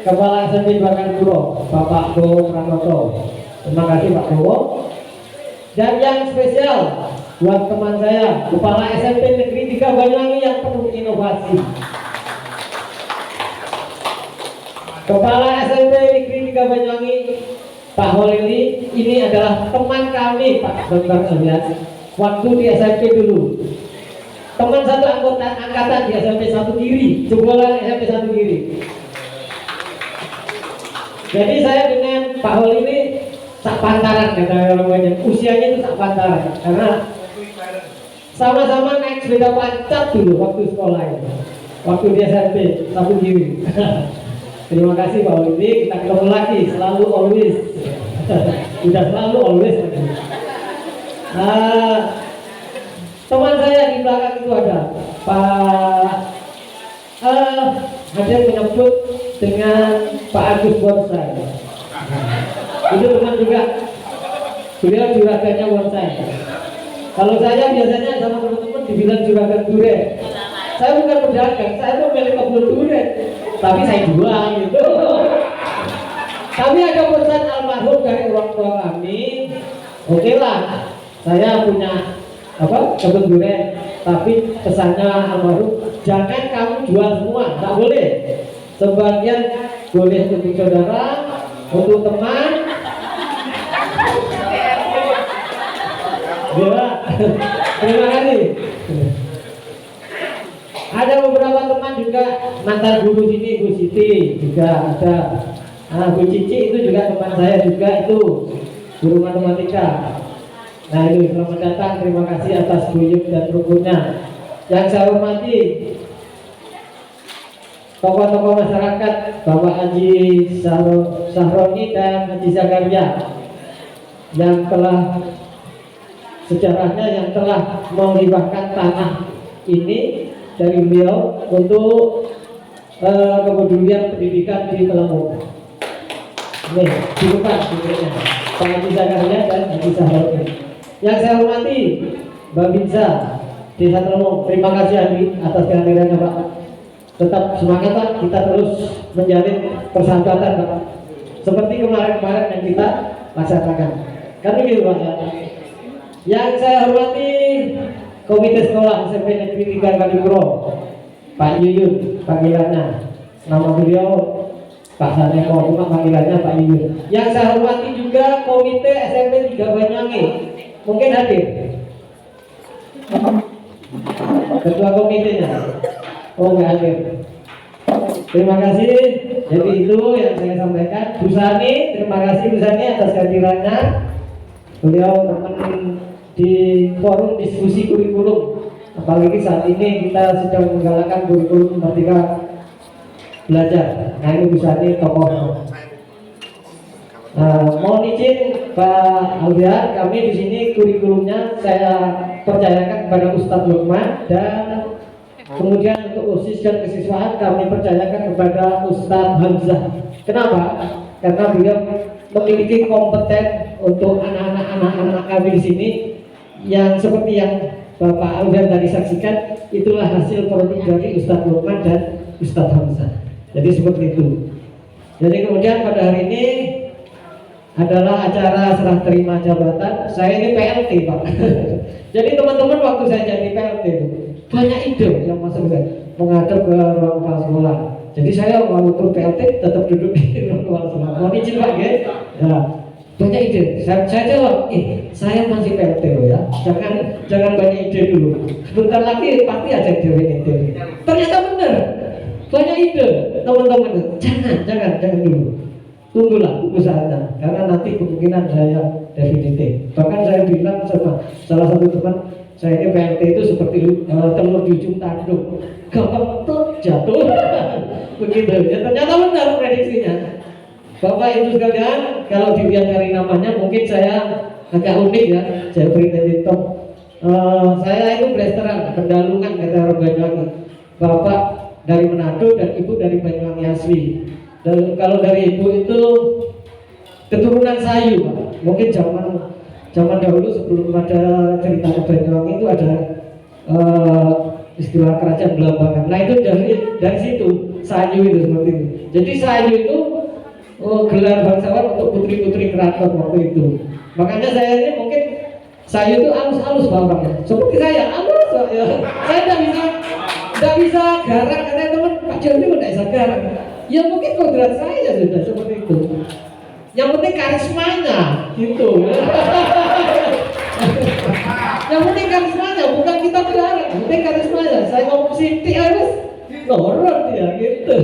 Kepala SMP Kalibro Bapak Bowo Pranoto. Terima kasih Pak Bowo. Dan yang spesial buat teman saya, Kepala SMP Negeri 3 Banyuwangi yang penuh inovasi. Kepala SMP Negeri 3 Banyuwangi Pak Holili, ini adalah teman kami Pak Dr. Alfian waktu di SMP dulu. Teman satu angkatan di SMP 1 Giri, jebolan SMP 1 Giri. Jadi saya dengan Pak Hol ini sak pantaran, kata orang banyak. Usianya itu sak pantaran karena sama-sama naik sepeda pancap dulu waktu sekolah ini. Waktu di SMP 1 Giri. Terima kasih Pak Hol ini, kita ketemu lagi, selalu always. Sudah selalu always. Teman saya di belakang itu ada Pak ada yang menyebut dengan Pak Agus Bonsai. Itu teman juga, beliau juragannya Bonsai. Kalau saya biasanya sama teman-teman dibilang juragan durian. Saya bukan pedagang, saya pemilik kebun durian, tapi saya jual gitu. Kami ada pesan almarhum dari orang tua kami. Oke lah, saya punya kebun durian, tapi pesannya almarhum, jangan kamu jual semua, tak boleh. Sebagian boleh untuk saudara, untuk teman. Ya, terima kasih. Ada beberapa teman juga mantan guru sini, Bu Siti juga ada. Bu Cici itu juga teman saya juga, itu guru matematika. Nah itu selamat datang, terima kasih atas guyup dan rukunnya. Yang saya hormati tokoh-tokoh masyarakat, Bapak Haji Sahroni dan Haji Zakaria, yang telah sejarahnya yang telah menghibahkan tanah ini dari beliau untuk kepedulian pendidikan di Telemu. Nih, dibuka videonya Pak Haji Zakaria dan Haji Sahroni. Yang saya hormati Mbak Binsa Desa Telemu, terima kasih Haji atas kehadirannya Pak. Tetap semangat Pak, kita terus menjalin persahabatan Pak, seperti kemarin-kemarin yang kita laksanakan. Kan begitu Pak ya. Yang saya hormati Komite Sekolah SMP Negeri 3 Kalibro Pak Yuyun panggilannya, nama beliau Pak Saneko, cuma panggilannya Pak Yuyun. Yang saya hormati juga Komite SMP 3 Banyuwangi, mungkin hadir. Ketua komitenya. Oh nggak hadir. Terima kasih. Jadi itu yang saya sampaikan. Bu Sani, terima kasih Bu Sani atas kehadirannya. Beliau teman di forum diskusi kurikulum. Apalagi saat ini kita sedang menggalakkan kurikulum Merdeka Belajar. Nah ini Bu Sani tokoh. Mohon izin Pak Alfian, kami di sini kurikulumnya saya percayakan kepada Ustadz Lukman, dan kemudian untuk OSIS dan kesiswaan kami percayakan kepada Ustadz Hamzah. Kenapa? Karena beliau memiliki kompeten untuk anak-anak kami di sini, yang seperti yang Bapak Alfian tadi saksikan, itulah hasil produk dari Ustadz Lukman dan Ustadz Hamzah. Jadi seperti itu. Jadi kemudian pada hari ini adalah acara serah terima jabatan. Saya ini PLT Pak. Jadi teman-teman waktu saya jadi PLT banyak ide yang masuk menghadap ke ruang kepala sekolah. Jadi saya waktu PLT tetap duduk di ruang kepala sekolah. Mohon izin Pak ya. Ya, banyak ide. Saya jawab, saya masih PLT loh ya. Jangan banyak ide dulu. Sebentar lagi pasti ada definitif. Ternyata benar. Banyak ide teman-teman. Jangan dulu. Tunggu saatnya, karena nanti kemungkinan saya definitif. Bahkan saya bilang sama salah satu teman, saya ini PLT itu seperti telur di ujung tanduk, gampang jatuh. Begitu ya, ternyata benar prediksinya. Bapak Ibu sekalian, kalau dilihat dari namanya mungkin saya agak unik ya. Saya beri TikTok. Saya itu blasteran, Pendalungan kata orang Banyuwangi. Bapak dari Manado dan ibu dari Banyuwangi asli. Dan kalau dari ibu itu keturunan Sayu, Pak. Mungkin zaman dahulu sebelum ada cerita Banyuwangi itu ada istilah kerajaan Belambangan. Nah itu dari situ Sayu itu seperti itu. Jadi Sayu itu gelar bangsawan untuk putri-putri keraton waktu itu. Makanya saya ini mungkin Sayu itu halus-halus Pak. Seperti saya halus ya. Saya tidak bisa garang, katanya teman Pak Joni tidak bisa garang. Ya mungkin kodrat saya sudah seperti itu. Yang penting karismanya gitu. Yang penting karismanya, bukan kita garang. Yang penting karismanya. Saya ngomong Siti harus ngorot ya gitu.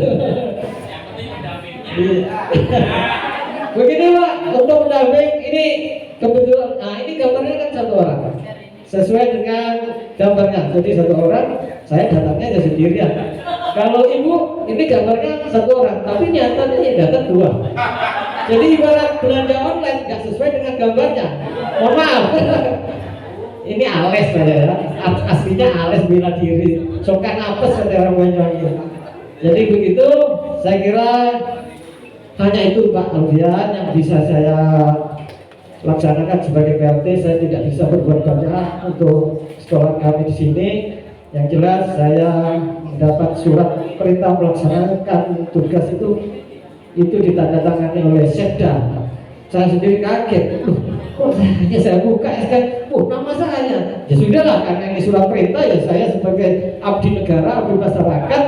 Begini Pak, untuk pendamping ini kebetulan. Nah ini gambarnya kan satu orang. Sesuai dengan gambarnya. Jadi satu orang, saya datangnya aja sendirian. Kalau ibu, ini gambarnya satu orang, tapi nyatanya yang datang dua. Jadi ibarat belanja online, nggak sesuai dengan gambarnya. Mohon maaf. Ini ales saya ya. Aslinya ales bela diri. Sokan apes kata orang Banyuwangi. Jadi begitu, saya kira hanya itu Pak Alfian yang bisa saya laksanakan sebagai PLT. Saya tidak bisa berbuat banyak untuk sekolah kami di sini. Yang jelas saya mendapat surat perintah melaksanakan tugas itu ditandatangani oleh Sekda. Saya sendiri kaget. Kok saya buka kan? Nama saya. Ya sudahlah, karena ini surat perintah ya saya sebagai abdi negara, abdi masyarakat,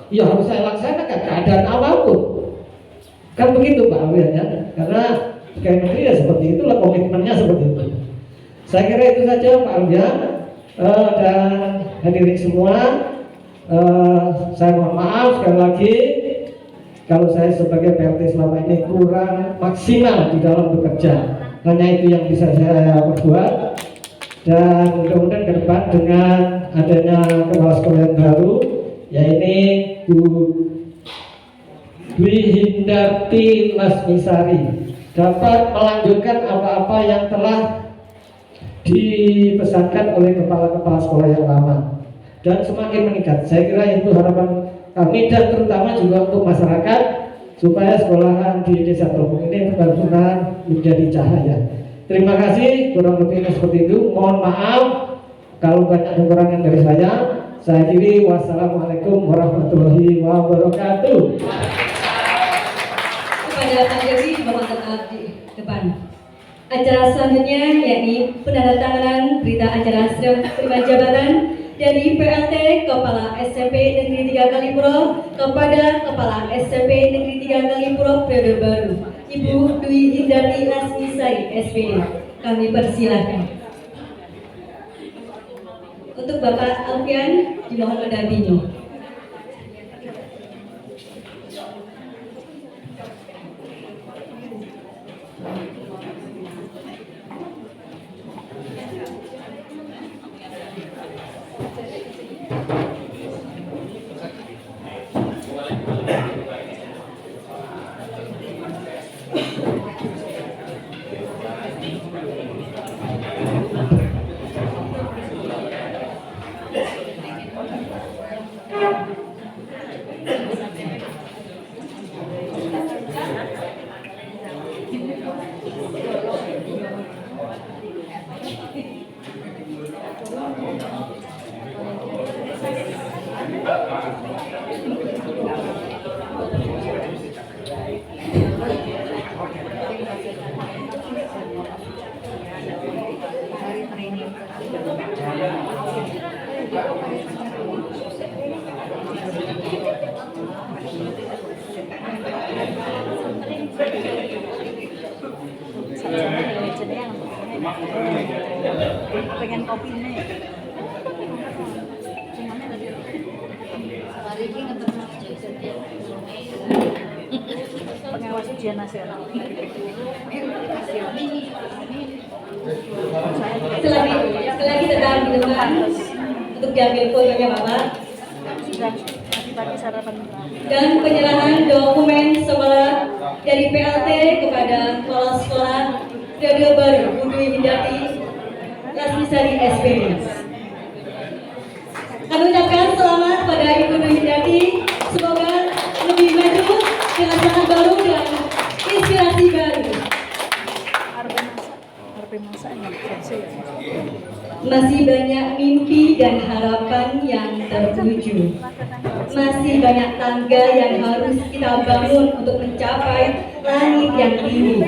ya harus saya laksanakan keadaan apapun. Kan begitu Pak Alfian ya. Karena pegawai negeri ya seperti itulah, komitmennya seperti itu. Saya kira itu saja Pak Alfian. Dan hadirin semua, saya mohon maaf sekali lagi kalau saya sebagai PLT selama ini kurang maksimal di dalam bekerja. Hanya itu yang bisa saya perbuat, dan mudah-mudahan ke depan dengan adanya kepala sekolah yang baru, yaitu Bu Dwi Hindarti Lasmisari, dapat melanjutkan apa-apa yang telah dipesankan oleh kepala-kepala sekolah yang lama dan semakin meningkat. Saya kira itu harapan kami, dan terutama juga untuk masyarakat, supaya sekolahan di Desa Telpung ini benar-benar menjadi cahaya. Terima kasih, kurang lebihnya seperti itu. Mohon maaf kalau banyak kekurangan dari saya. Saya akhiri, wassalamualaikum warahmatullahi wabarakatuh. Kepada Pak Dewi, Bapak tetap di depan. Acara selanjutnya yakni penandatanganan berita acara serah terima jabatan dari PLT Kepala SMP Negeri 3 Kalipuro kepada Kepala SMP Negeri 3 Kalipuro periode baru, Ibu Dwi Hindarti Lasmisari SPD. Kami persilahkan. Untuk Bapak Alfian dimohon mendampingi. Pengen kopi nih. Pengawas ujian nasional. Selagi tetap di depan untuk diambil fotonya Bapak. Sudah pagi sarapan. Dan penyerahan dokumen sekolah dari PLT kepada kepala sekolah periode baru Bu Dwi Hindati Lasmisari SPD. Kami ucapkan selamat pada Ibu Dwi Hindati, semoga lebih maju dengan semangat baru dan inspirasi baru. Masih banyak mimpi dan harapan yang terwujud. Masih banyak tangga yang harus kita bangun untuk mencapai langit yang tinggi.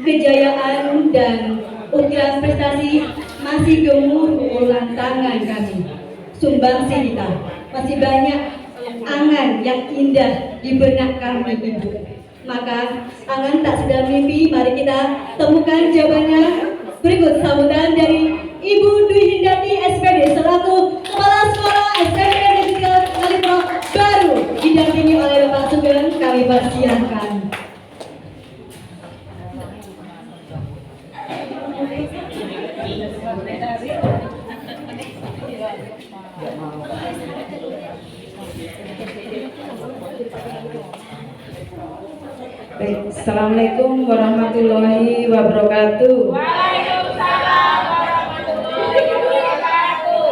Kejayaan dan ukiran prestasi masih gemuruh ulang tangan kami. Sumbangsi kita masih banyak angan yang indah di benak kami Ibu. Maka angan tak sedang mimpi, mari kita temukan jawabannya. Berikut sambutan dari Ibu Dwi Hindati SPD selaku Kepala Sekolah SMP Negeri 3 Kalipuro baru didampingi oleh Bapak Sugeng. Kami persilahkan. Baik, Assalamualaikum warahmatullahi wabarakatuh. Waalaikumsalam warahmatullahi wabarakatuh.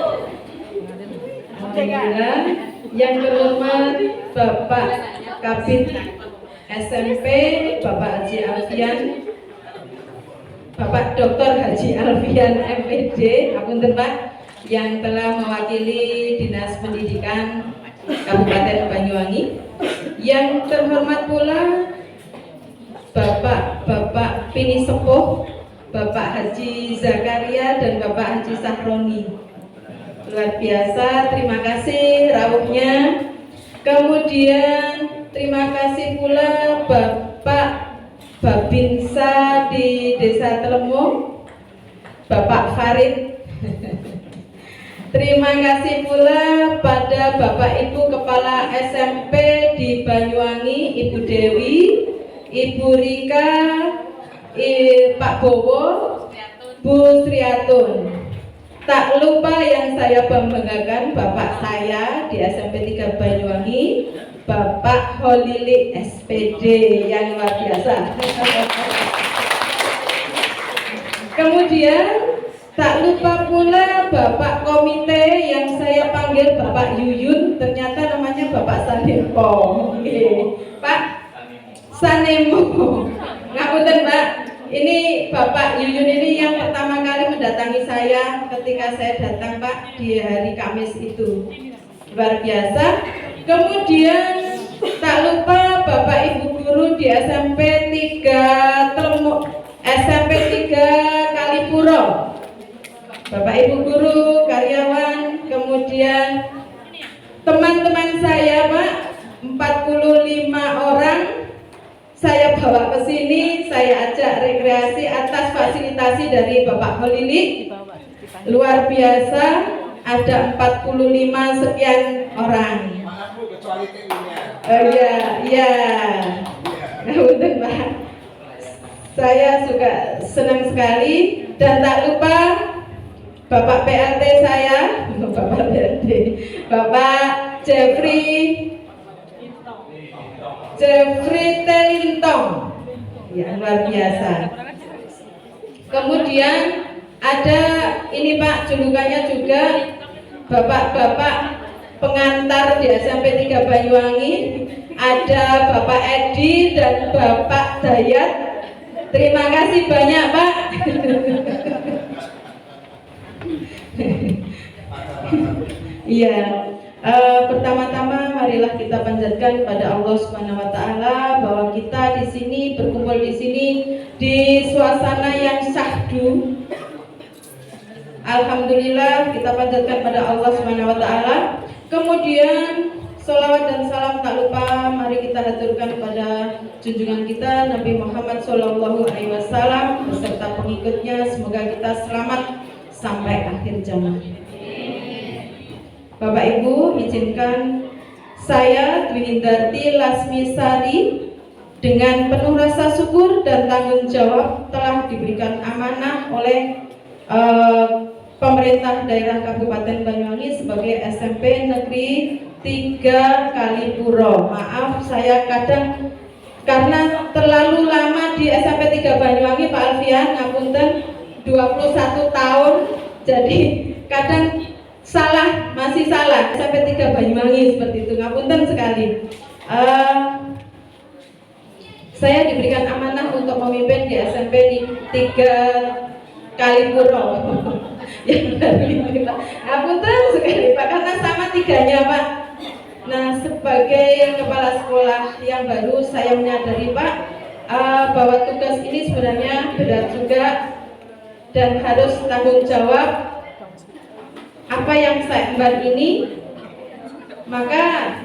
Alhamdulillah, yang terhormat Bapak Kabid SMP, Bapak Haji Alfian, Bapak Dr. Haji Alfian MPD, apunten Pak, yang telah mewakili Dinas Pendidikan Kabupaten Banyuwangi. Yang terhormat pula Bapak Pini Sepuh, Bapak Haji Zakaria dan Bapak Haji Sahroni. Luar biasa, terima kasih rawuhnya. Kemudian terima kasih pula Bapak Babinsa di Desa Telemo, Bapak Farid. Terima kasih pula pada Bapak Ibu Kepala SMP di Banyuwangi, Ibu Dewi, Ibu Rika, Pak Bowo, Bu Sriatun. Tak lupa yang saya banggakan Bapak saya di SMP 3 Banyuwangi, Bapak Holili SPD yang luar biasa. Kemudian tak lupa pula Bapak Komite yang saya panggil Bapak Yuyun, ternyata namanya Bapak Sanempo. Pak Sanemo, ngapunten Mbak. Ini Bapak Yuyun ini yang pertama kali mendatangi saya ketika saya datang Pak di hari Kamis itu. Luar biasa. Kemudian tak lupa Bapak Ibu guru di SMP 3 Telemo, SMP 3 Kalipuro. Bapak Ibu guru, karyawan, kemudian teman-teman saya Pak, 45 orang saya bawa ke sini, saya ajak rekreasi atas fasilitasi dari Bapak Holili. Luar biasa. ada 45 sekian orang. Oh iya. Betul Pak. Saya juga senang sekali dan tak lupa Bapak PLT saya, Bapak Jeffrey Telintong, yang luar biasa. Kemudian ada ini Pak, julukannya juga Bapak-bapak pengantar di SMP 3 Banyuwangi. Ada Bapak Edi dan Bapak Dayat. Terima kasih banyak Pak. Iya. Pertama-tama marilah kita panjatkan pada Allah Subhanahu wa taala bahwa kita di sini berkumpul di sini di suasana yang syahdu. Alhamdulillah kita panjatkan pada Allah Subhanahu wa taala. Kemudian sholawat dan salam tak lupa mari kita haturkan pada junjungan kita Nabi Muhammad SAW beserta pengikutnya. Semoga kita selamat sampai akhir zaman. Bapak Ibu, izinkan saya Dwi Hindarti Lasmisari dengan penuh rasa syukur dan tanggung jawab telah diberikan amanah oleh pemerintah daerah Kabupaten Banyuwangi sebagai SMP Negeri 3 Kalipuro. Maaf saya kadang karena terlalu lama di SMP 3 Banyuwangi Pak Alfian, ngapunten 21 tahun jadi kadang masih salah SMP 3 Banyuwangi seperti itu, ngapunten sekali. Saya diberikan amanah untuk memimpin di SMP 3 Kalipuro. Yang dari itu Pak, ngapunten sekali Pak karena sama tiganya Pak. Nah sebagai kepala sekolah yang baru saya menyadari Pak bahwa tugas ini sebenarnya berat juga dan harus tanggung jawab. Apa yang saya emban ini, maka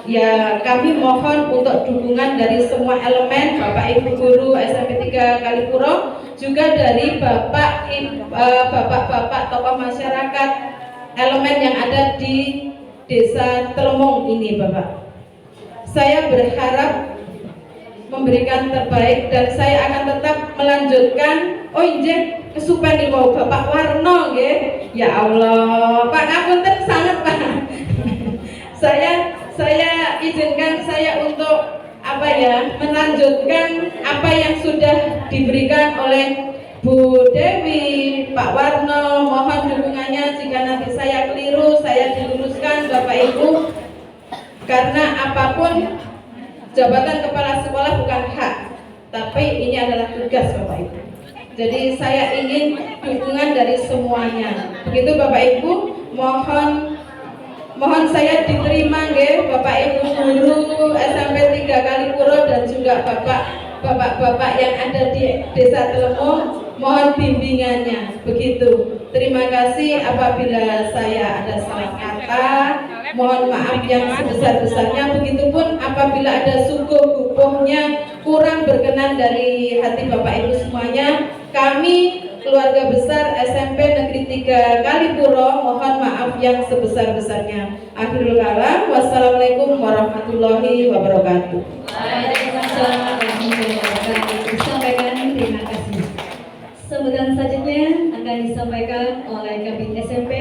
ya kami mohon untuk dukungan dari semua elemen, Bapak Ibu guru SMP 3 Kalipuro, juga dari bapak-bapak tokoh masyarakat, elemen yang ada di Desa Telemong ini Bapak. Saya berharap memberikan terbaik dan saya akan tetap melanjutkan. Oh injek kesupen nih mau Bapak Warno nggih. Ya Allah, Pak ngapunten sangat Pak. saya izinkan saya untuk melanjutkan apa yang sudah diberikan oleh Bu Dewi, Pak Warno. Mohon dukungannya jika nanti saya keliru, saya diluruskan Bapak Ibu. Karena apapun jabatan kepala sekolah bukan hak, tapi ini adalah tugas Bapak Ibu. Jadi saya ingin dukungan dari semuanya. Begitu Bapak Ibu, mohon saya diterima nggih Bapak Ibu guru SMP 3 Kalipuro dan juga bapak-bapak yang ada di Desa Telemong, mohon bimbingannya. Begitu. Terima kasih apabila saya ada salah kata, mohon maaf yang sebesar-besarnya. Begitupun apabila ada sungguh-sungguhnya kurang berkenan dari hati Bapak Ibu semuanya, kami keluarga besar SMP Negeri 3 Kalipuro mohon maaf yang sebesar-besarnya. Akhirul kalam, wassalamualaikum warahmatullahi wabarakatuh. Waalaikumsalam warahmatullahi wabarakatuh. Disampaikan terima kasih. Sambutan selanjutnya akan disampaikan oleh Kabid SMP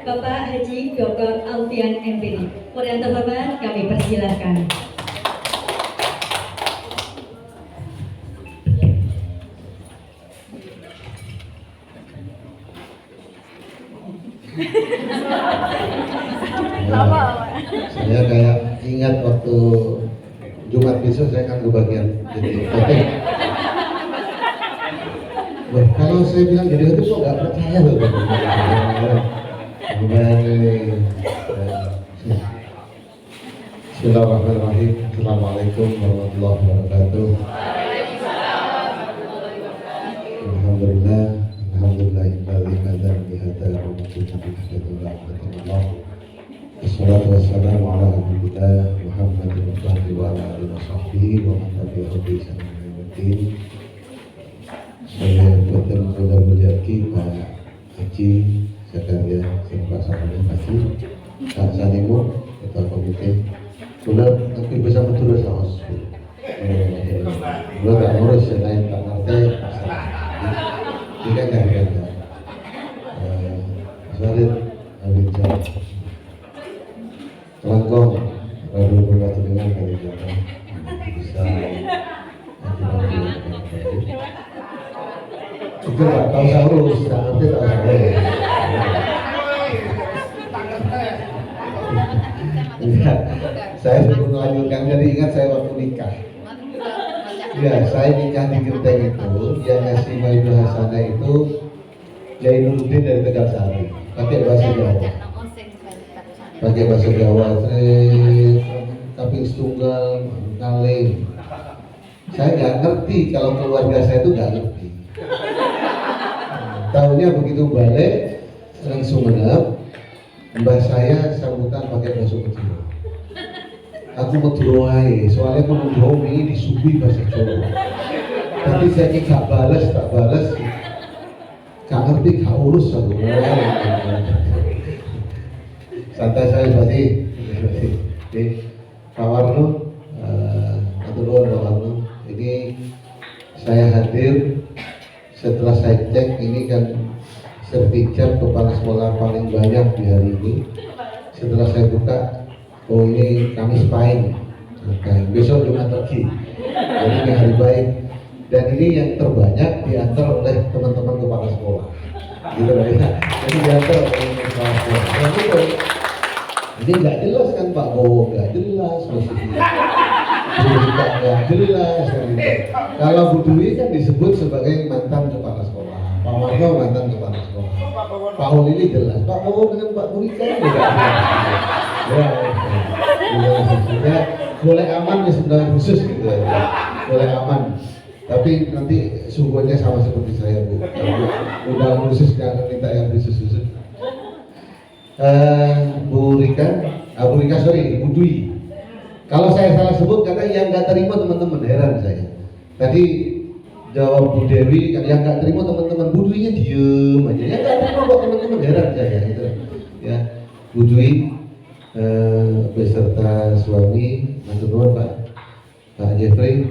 Bapak Haji Dr. Alfian MPD. Yang terhormat kami persilahkan. Saya kayak ingat waktu Jumat besok saya akan kebagian jadi oke. Kalau saya bilang jadi itu kok nggak percaya loh. Bismillahirrahmanirrahim. Assalamualaikum warahmatullahi wabarakatuh. Alhamdulillah. Assalatu wassalamu ala rasulillah Muhammadin wa ala alihi wa sahbihi wa man tabi'ahu bi ihsan ila yaumil. Saya betul-betul berjanji Pak Haji Zakaria Zakaria serta Saudara Haji Kak Sanimo Ketua Komite Sudah tapi bisa betul saus Gue gak ngurus yang lain tak ngerti Jika gak ada Salit Abidjan Kelangkong Lalu berkata dengan kali jatuh Bisa itu Pak, tahu saurus, tak ngerti tahu saurus. Saya sebelum melanjutkan, jadi ingat saya waktu nikah. Ya, saya nikah di Genteng itu, yang ngasih Maidul Hasanah itu Jainuddin dari Tegalsari, pakai bahasa Jawa. Pakai bahasa Jawa, tapi tunggal, kaleng. Saya nggak ngerti, kalau keluarga saya itu nggak ngerti. Tahunya begitu balik langsung menep, mbah saya sambutan pakai bahasa kecil. Aku meduroai, soalnya aku mendomi disuguhi bahasa Jawa. Tapi saya gak balas, gak ngerti, gak urus aku. Santai saya pasti. Oke, Pak Warno, atau Pak Warno, ini saya hadir. Setelah saya cek, ini kan sertifikat kepala sekolah paling banyak di hari ini. Setelah saya buka, oh ini Kamis Pahing, besok Jumat Legi. Jadi ini hari baik. Dan ini yang terbanyak diantar oleh teman-teman kepala sekolah. Gitu lah ya. Jadi diantar oleh kepala sekolah. Ini nggak jelas kan Pak Bowo, nggak jelas maksudnya. Nggak jelas kan gitu. Kalau Bu Dwi kan disebut sebagai mantan kepala sekolah, Pak Warno mantan kepala sekolah, Pak Holili jelas, Pak Bowo dengan Pak Burika juga. Ya, boleh aman ya sebenarnya khusus gitu ya, boleh aman. Tapi nanti sumbernya sama seperti saya Bu, udah khusus jangan minta yang khusus. Bu Dwi. Kalau saya salah sebut karena yang nggak terima teman-teman heran saya. Tadi jawab Bu Dewi kan yang nggak terima teman-teman, Bu Dwi-nya diem aja. Yang nggak terima kok teman-teman heran saya gitu. Ya, Bu Dwi beserta suami, matur nuwun Pak Jeffrey,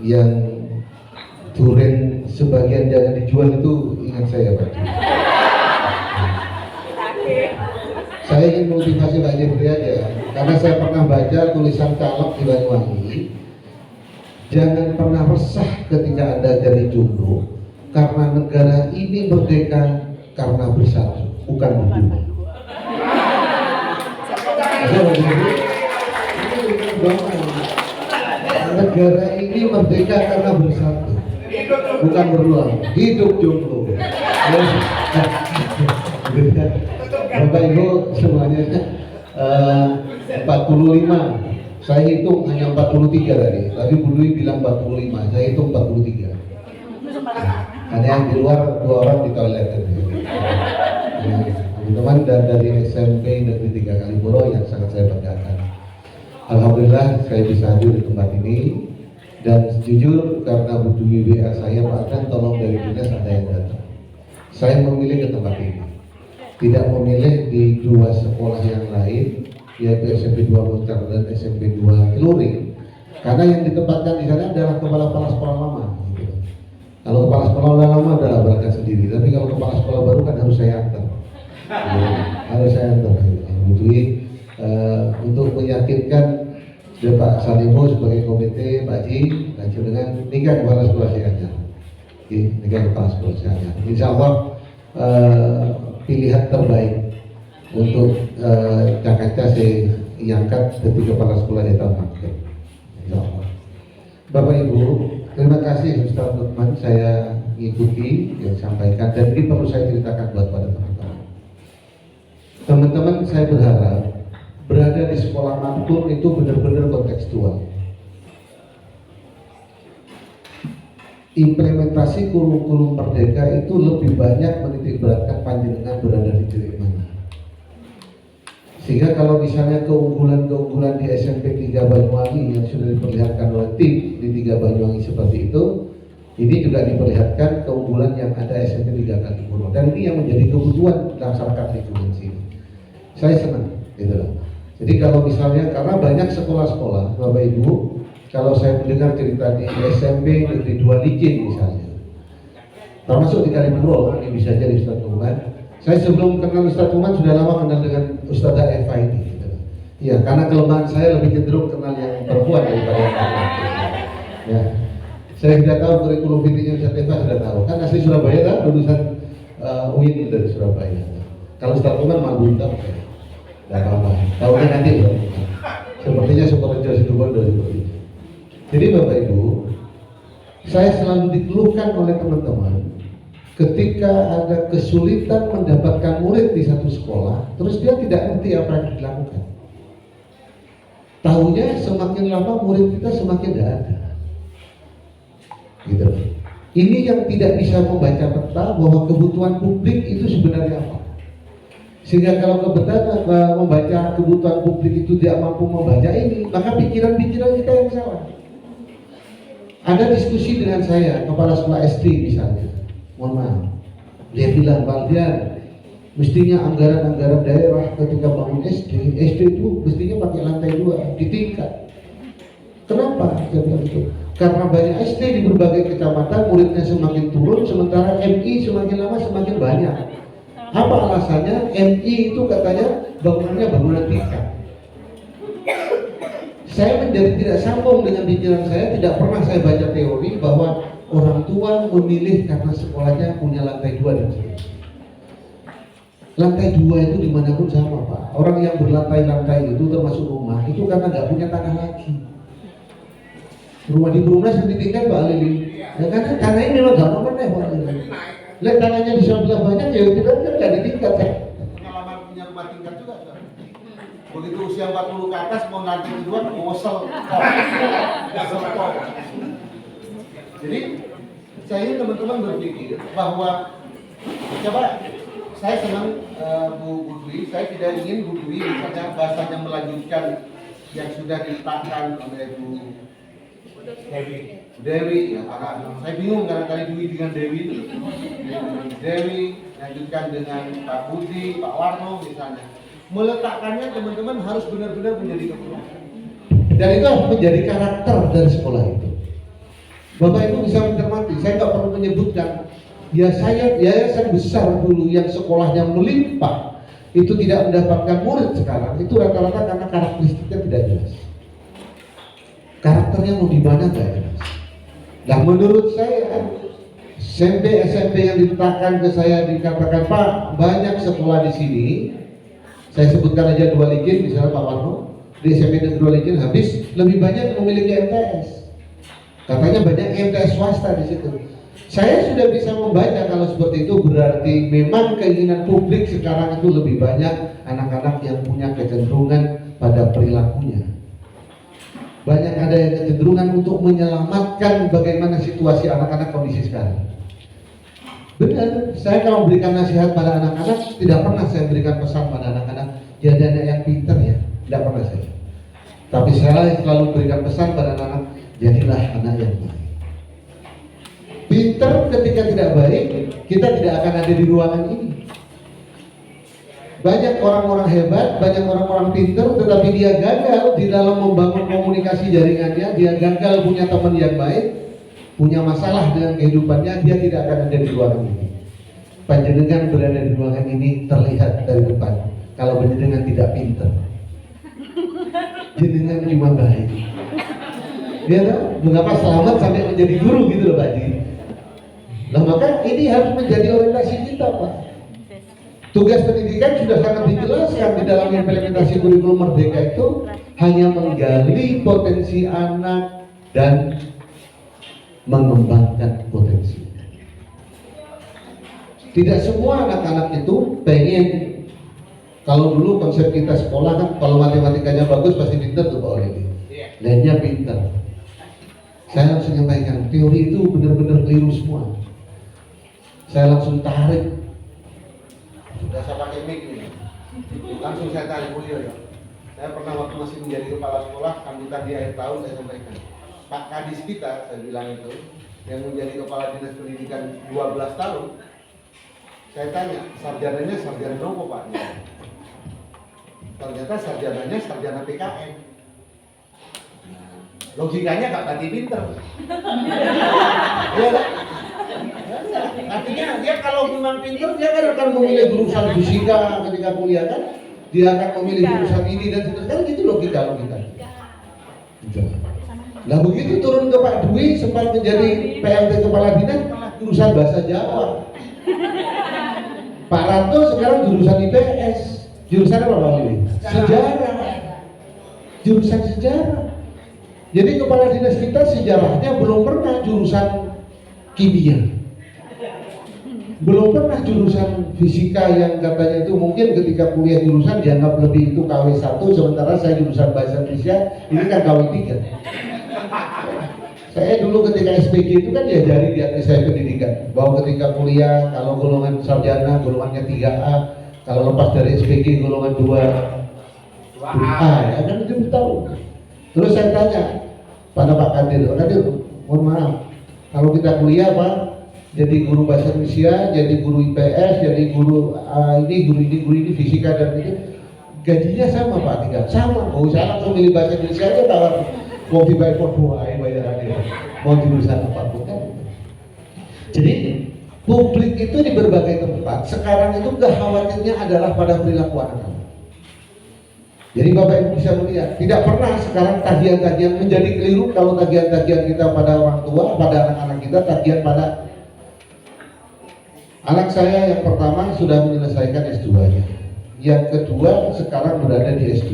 yang duren sebagian jangan dijual itu ingat saya Pak. Saya ingin motivasi Pak Jeffrey aja, karena saya pernah baca tulisan Caleb di Banyuwangi. Jangan pernah resah ketika Anda jadi jomblo, karena negara ini merdeka karena bersatu, bukan berdua. Negara ini merdeka karena bersatu, bukan berdua. Hidup jomblo. Bapak Ibu semuanya 45, saya hitung hanya 43 tadi Bu Dwi bilang 45, saya hitung 43. Hanya yang di luar 2 orang di toilet. Teman-teman dan dari SMP Negeri 3 Kaliboro yang sangat saya banggakan. Alhamdulillah saya bisa hadir di tempat ini, dan jujur karena Bu Dwi WA saya, Pak Dan tolong dari dinas ada yang datang. Saya memilih ke tempat ini, tidak memilih di 2 sekolah yang lain, yaitu SMP 2 Moncar dan SMP 2 Keluring, karena yang ditempatkan di sana adalah kepala sekolah lama. Gitu. Kalau kepala sekolah lama adalah berangkat sendiri, tapi kalau kepala sekolah baru kan harus saya antar. Harus saya antar. Butuh untuk meyakinkan Pak Sanimo sebagai komite, Pak Ji dengan nikah kepala sekolah saya ajar. Nikah kepala sekolah saya ajar. Insya Allah pilihan terbaik untuk Jakarta saya angkat sebagai kepala sekolah di tahun akhir. Insya Allah. Bapak Ibu, terima kasih Ustaz Lukman, saya mengikuti yang disampaikan, dan ini perlu saya ceritakan buat pada teman-teman. Teman-teman, saya berharap berada di sekolah makmur itu benar-benar kontekstual. Implementasi kurikulum Merdeka itu lebih banyak menitikberatkan panjenengan berada di titik mana. Sehingga kalau misalnya keunggulan-keunggulan di SMP 3 Banyuwangi yang sudah diperlihatkan oleh tim di 3 Banyuwangi seperti itu, Ini juga diperlihatkan keunggulan yang ada SMP 3 Kalipuro, dan ini yang menjadi kebutuhan masyarakat lingkungan sini. Saya senang, gitu loh. Jadi kalau misalnya karena banyak sekolah-sekolah, Bapak Ibu, kalau saya mendengar cerita di SMP Negeri 2 Licin misalnya, termasuk di Kalipuro, ini bisa jadi Ustaz Numan. Saya sebelum kenal Ustaz Numan sudah lama kenal dengan Ustazah Eva ini. Gitu. Ya, karena kelemahan saya lebih cenderung kenal yang perempuan daripada yang laki-laki. Ya. Saya tidak tahu kurikulum vitae Ustaz Eva sudah tahu. Kan asli Surabaya kan, lulusan UIN dari Surabaya. Kalau Ustaz Numan malu tahu. Tidak apa-apa. Tahunya nanti Ustaz. Sepertinya Sukorejo Situbondo seperti itu. Jadi Bapak Ibu, saya selalu dikeluhkan oleh teman-teman ketika ada kesulitan mendapatkan murid di satu sekolah, terus dia tidak ngerti apa yang dilakukan. Tahunya semakin lama murid kita semakin tidak ada. Gitu. Ini yang tidak bisa membaca peta bahwa kebutuhan publik itu sebenarnya apa. Sehingga kalau kebetulan membaca kebutuhan publik itu tidak mampu membaca ini, maka pikiran-pikiran kita yang salah. Ada diskusi dengan saya, kepala sekolah SD misalnya, mohon maaf, dia bilang, Pak Aldian, mestinya anggaran-anggaran daerah ketika bangun SD itu mestinya pakai lantai 2, di tingkat. Kenapa? Itu? Karena banyak SD di berbagai kecamatan, muridnya semakin turun, sementara MI semakin lama semakin banyak. Apa alasannya? MI itu katanya bangunannya bangunan tingkat. Saya menjadi tidak sambung dengan pikiran saya, tidak pernah saya baca teori bahwa orang tua memilih karena sekolahnya punya lantai 2 dan sebagainya. Lantai 2 itu dimanapun sama Pak. Orang yang berlantai-lantai itu termasuk rumah, itu karena nggak punya tanah lagi. Rumah di Brunei yang ditinggal Pak Lili. Ya karena tanahnya memang gampang meneh Pak Lili. Lihat tanahnya di sebelah banyak ya tidak kan ditinggal kan. Pengalaman punya rumah tingkat juga. Begitu usia 40 ke atas mau lantai 2 ngosel. Jadi saya teman-teman berpikir bahwa coba saya senang Bu Dwi, saya tidak ingin Bu Dwi misalnya bahasanya melanjutkan yang sudah diletakkan oleh Bu Dewi, ya, saya bingung karena kali Dwi dengan Dewi itu. Dewi lanjutkan dengan Pak Budi, Pak Warno misalnya. Meletakkannya teman-teman harus benar-benar menjadi kebutuhan. Dan itu harus menjadi karakter dari sekolah itu. Bapak Ibu bisa mencermati, saya nggak perlu menyebutkan. Ya saya yayasan besar dulu yang sekolahnya melimpah itu tidak mendapatkan murid sekarang itu rata-rata karena karakteristiknya tidak jelas. Karakternya mau di mana nggak jelas. Nah menurut saya SMP yang diletakkan ke saya dikatakan Pak banyak sekolah di sini. Saya sebutkan aja 2 Licin misalnya Pak Warno di SMP Negeri 2 Licin habis lebih banyak memiliki MTS. Katanya banyak MTS swasta di situ. Saya sudah bisa membaca kalau seperti itu berarti memang keinginan publik sekarang itu lebih banyak anak-anak yang punya kecenderungan pada perilakunya. Banyak ada yang kecenderungan untuk menyelamatkan bagaimana situasi anak-anak kondisi sekarang. Benar, saya kalau memberikan nasihat pada anak-anak tidak pernah saya berikan pesan pada anak-anak jadi anak yang pintar ya, tidak pernah saya. Tapi saya selalu berikan pesan pada anak-anak jadilah anak yang baik. Pintar ketika tidak baik, kita tidak akan ada di ruangan ini. Banyak orang-orang hebat, banyak orang-orang pintar, tetapi dia gagal di dalam membangun komunikasi jaringannya, dia gagal punya teman yang baik, punya masalah dengan kehidupannya, dia tidak akan ada di ruangan ini. Panjenengan berada di ruangan ini terlihat dari depan. Kalau panjenengan tidak pintar, jenengan cuma baik. Dia tahu mengapa selamat sampai menjadi guru gitu loh Pak Ji. Nah maka ini harus menjadi orientasi kita Pak. Tugas pendidikan sudah sangat dijelaskan di dalam implementasi kurikulum Merdeka itu hanya menggali potensi anak dan mengembangkan potensi. Tidak semua anak-anak itu pengen. Kalau dulu konsep kita sekolah kan kalau matematikanya bagus pasti pintar tuh Pak Oli. Lainnya pintar. Saya langsung menyampaikan teori itu benar-benar keliru semua. Saya langsung tarik. Sudah saya pakai mic ini. Langsung saya tarik beliau ya. Saya pernah waktu masih menjadi kepala sekolah sambutan di akhir tahun saya sampaikan. Pak Kadis kita, saya bilang itu, yang menjadi kepala dinas pendidikan 12 tahun. Saya tanya, sarjananya sarjana nopo Pak? Ternyata sarjananya sarjana PKN. Logikanya Kak Tati pinter. Ya, artinya dia kalau memang pinter, dia kan akan memilih jurusan fisika ketika kuliah kan. Dia akan memilih jurusan ini dan seterusnya, gitu logika. Gitu. Nah begitu turun ke Pak Dwi, sempat menjadi PLT Kepala Dinas, jurusan Bahasa Jawa. Pak Ranto sekarang jurusan IPS. Jurusan apa Pak Lili? Sejarah. Jurusan sejarah. Jadi Kepala Dinas kita sejarahnya belum pernah jurusan kimia. Belum pernah jurusan fisika yang katanya itu mungkin ketika kuliah jurusan dianggap lebih itu KW1, sementara saya jurusan Bahasa Indonesia, ini kan KW3. Saya dulu ketika SPG itu kan diajari di administrasi pendidikan bahwa ketika kuliah kalau golongan sarjana golongannya 3A, kalau lepas dari SPG golongan 2A, ya kan itu tahu. Terus saya tanya pada Pak Kadir, mohon maaf, kalau kita kuliah Pak, jadi guru bahasa Indonesia, jadi guru IPS, jadi guru guru ini fisika dan itu gajinya sama Pak, tidak sama. Oh saya langsung milih bahasa Indonesia aja tawar. Mau dibayar por bayarannya, mau jurusan apapun kan. Jadi publik itu di berbagai tempat sekarang itu khawatirnya adalah pada perilaku anak-anak. Jadi Bapak Ibu bisa melihat, tidak pernah sekarang tagihan-tagihan menjadi keliru kalau tagihan-tagihan kita pada orang tua, pada anak-anak kita, tagihan pada anak saya yang pertama sudah menyelesaikan S2-nya, yang kedua sekarang berada di S2.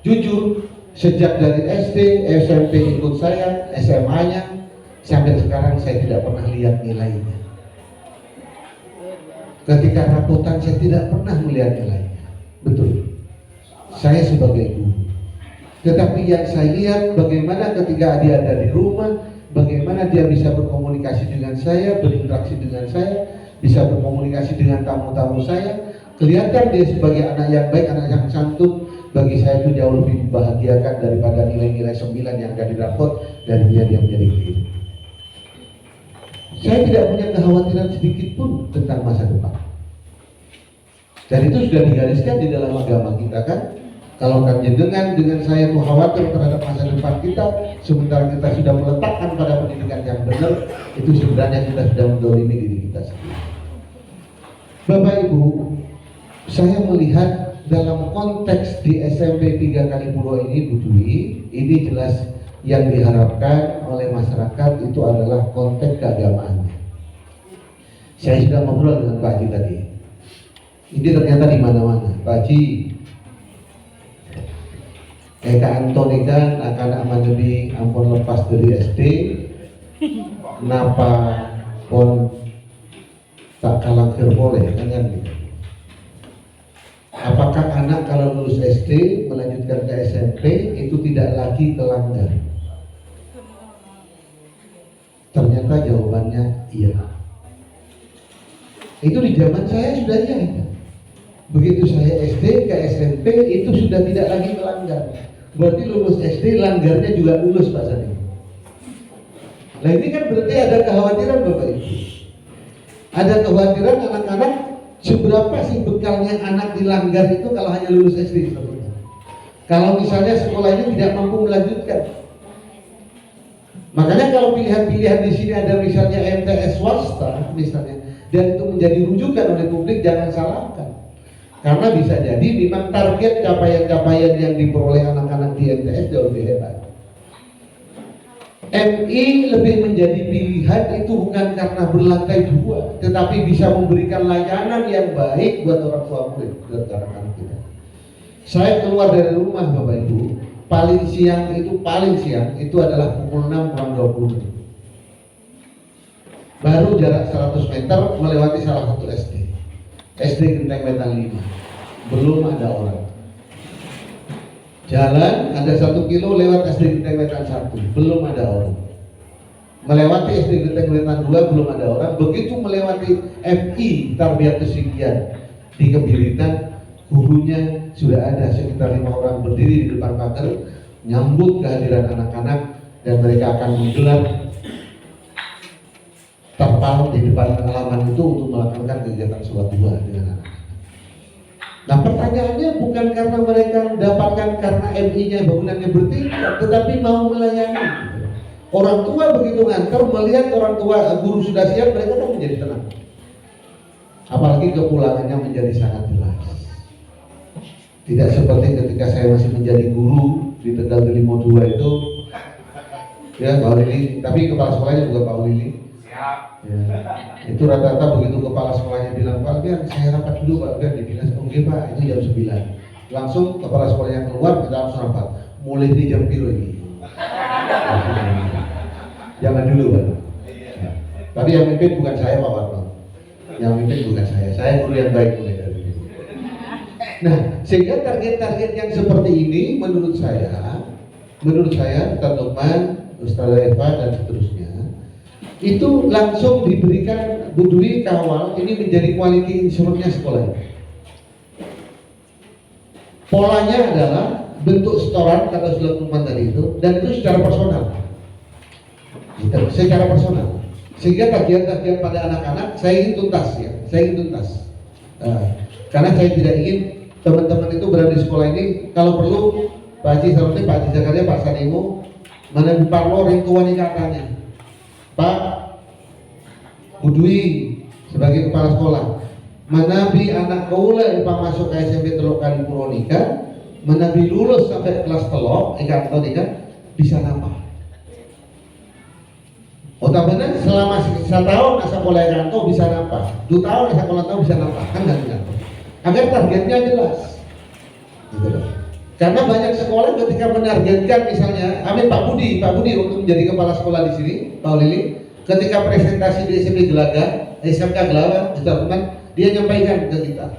Jujur, sejak dari SD, SMP ikut saya, SMA-nya, sampai sekarang saya tidak pernah lihat nilainya. Ketika rapotan saya tidak pernah melihat nilainya. Betul. Saya sebagai guru. Tetapi yang saya lihat bagaimana ketika dia ada di rumah, bagaimana dia bisa berkomunikasi dengan saya, berinteraksi dengan saya, bisa berkomunikasi dengan tamu-tamu saya, kelihatan dia sebagai anak yang baik, anak yang santun. Bagi saya itu jauh lebih membahagiakan daripada nilai-nilai 9 yang ada di rapot dari dia menjadi guru. Saya tidak punya kekhawatiran sedikit pun tentang masa depan. Dan itu sudah digariskan di dalam agama kita kan. Kalau kan dengan saya itu khawatir terhadap masa depan kita, sementara kita sudah meletakkan pada pendidikan yang benar, itu sebenarnya kita sudah mendolimi diri kita sendiri. Bapak Ibu, saya melihat dalam konteks di SMP 3 Kalipuro ini Bu Dwi, ini jelas yang diharapkan oleh masyarakat itu adalah konteks keagamaannya. Saya sudah ngobrol dengan Pak Haji tadi. Ini ternyata di mana-mana. Pak Haji, Eka Antoni kan akan aman lebih ampun lepas dari SD, napa pon tak kalang boleh kan gitu. Apakah anak kalau lulus SD melanjutkan ke SMP itu tidak lagi kelanggar? Ternyata jawabannya iya. Itu di zaman saya sudah iya. Begitu saya SD ke SMP itu sudah tidak lagi melanggar. Berarti lulus SD langgarnya juga lulus Pak Sani. Nah ini kan berarti ada kekhawatiran Bapak Ibu. Ada kekhawatiran anak-anak. Seberapa sih bekalnya anak dilanggar itu kalau hanya lulus SD? Kalau misalnya sekolahnya tidak mampu melanjutkan. Makanya kalau pilihan-pilihan di sini ada misalnya MTS swasta misalnya, dan itu menjadi rujukan oleh publik, jangan salahkan. Karena bisa jadi memang target capaian-capaian yang diperoleh anak-anak di MTS jauh lebih hebat. MI lebih menjadi pilihan itu bukan karena berlantai 2, tetapi bisa memberikan layanan yang baik buat orang tua murid dan anak-anak kita. Saya keluar dari rumah Bapak Ibu, paling siang itu adalah pukul 6 kurang 20 menit. Baru jarak 100 meter melewati salah satu SD. SD Genteng Wetan 5. Belum ada orang. Jalan ada 1 kilo lewat SD Genteng Wetan 1, belum ada orang. Melewati SD Genteng Wetan 2 belum ada orang. Begitu melewati FI Tarbiyat Sekian di Kebiritan, gurunya sudah ada sekitar 5 orang berdiri di depan pagar nyambut kehadiran anak-anak dan mereka akan menggelar hafal di depan halaman itu untuk melakukan kegiatan sholat duha dengan anak. Nah pertanyaannya bukan karena mereka mendapatkan karena MI-nya bangunannya bertingkat, tetapi mau melayani. Orang tua begitu nganter melihat orang tua guru sudah siap, mereka kan menjadi tenang. Apalagi kepulangannya menjadi sangat jelas. Tidak seperti ketika saya masih menjadi guru di Tegal Delimo 2 itu, ya Pak Lili, tapi kepala sekolahnya bukan Pak Lili. Ya, itu rata-rata begitu kepala sekolahnya bilang, Pak biar saya rapat dulu Pak, biar dibilang, oke Pak, ini jam 9. Langsung kepala sekolahnya keluar, kita langsung rapat. Mulai di jam biru ini. Jangan dulu Pak. Ya. Tapi yang mimpin bukan saya Pak Warno. Yang mimpin bukan saya guru yang baik mulai dari dulu. Nah, sehingga target-target yang seperti ini menurut saya teman-teman, Ustazah Eva dan seterusnya itu langsung diberikan Bu Dwi kawal ini menjadi quality insurance-nya sekolah. Polanya adalah bentuk setoran kata Ustaz Lukman tadi itu, dan itu secara personal. Gitu, secara personal. Sehingga tagihan-tagihan pada anak-anak saya ingin tuntas ya, karena saya tidak ingin teman-teman itu berada di sekolah ini kalau perlu Pak Haji Saroni, Pak Haji Zakaria, Pak Sanimu mana Bu Parlo orang tua nih katanya Pak Budwi sebagai kepala sekolah menabi anak kaula yang masuk ke SMP Teluk Kalipuro nikah menabi lulus sampai kelas telok atau nikah bisa nambah. Otak-otak selama 1 tahun asa sekolah kantor bisa nambah, 2 tahun asa sekolah kantor bisa nambah, kan nggak agar targetnya jelas. Gitu loh. Karena banyak sekolah ketika menargetkan misalnya, amin Pak Budi untuk menjadi kepala sekolah di sini, Pak Lili, ketika presentasi di SMP Gelaga, SMK Gelaga, teman dia nyampaikan ke kita.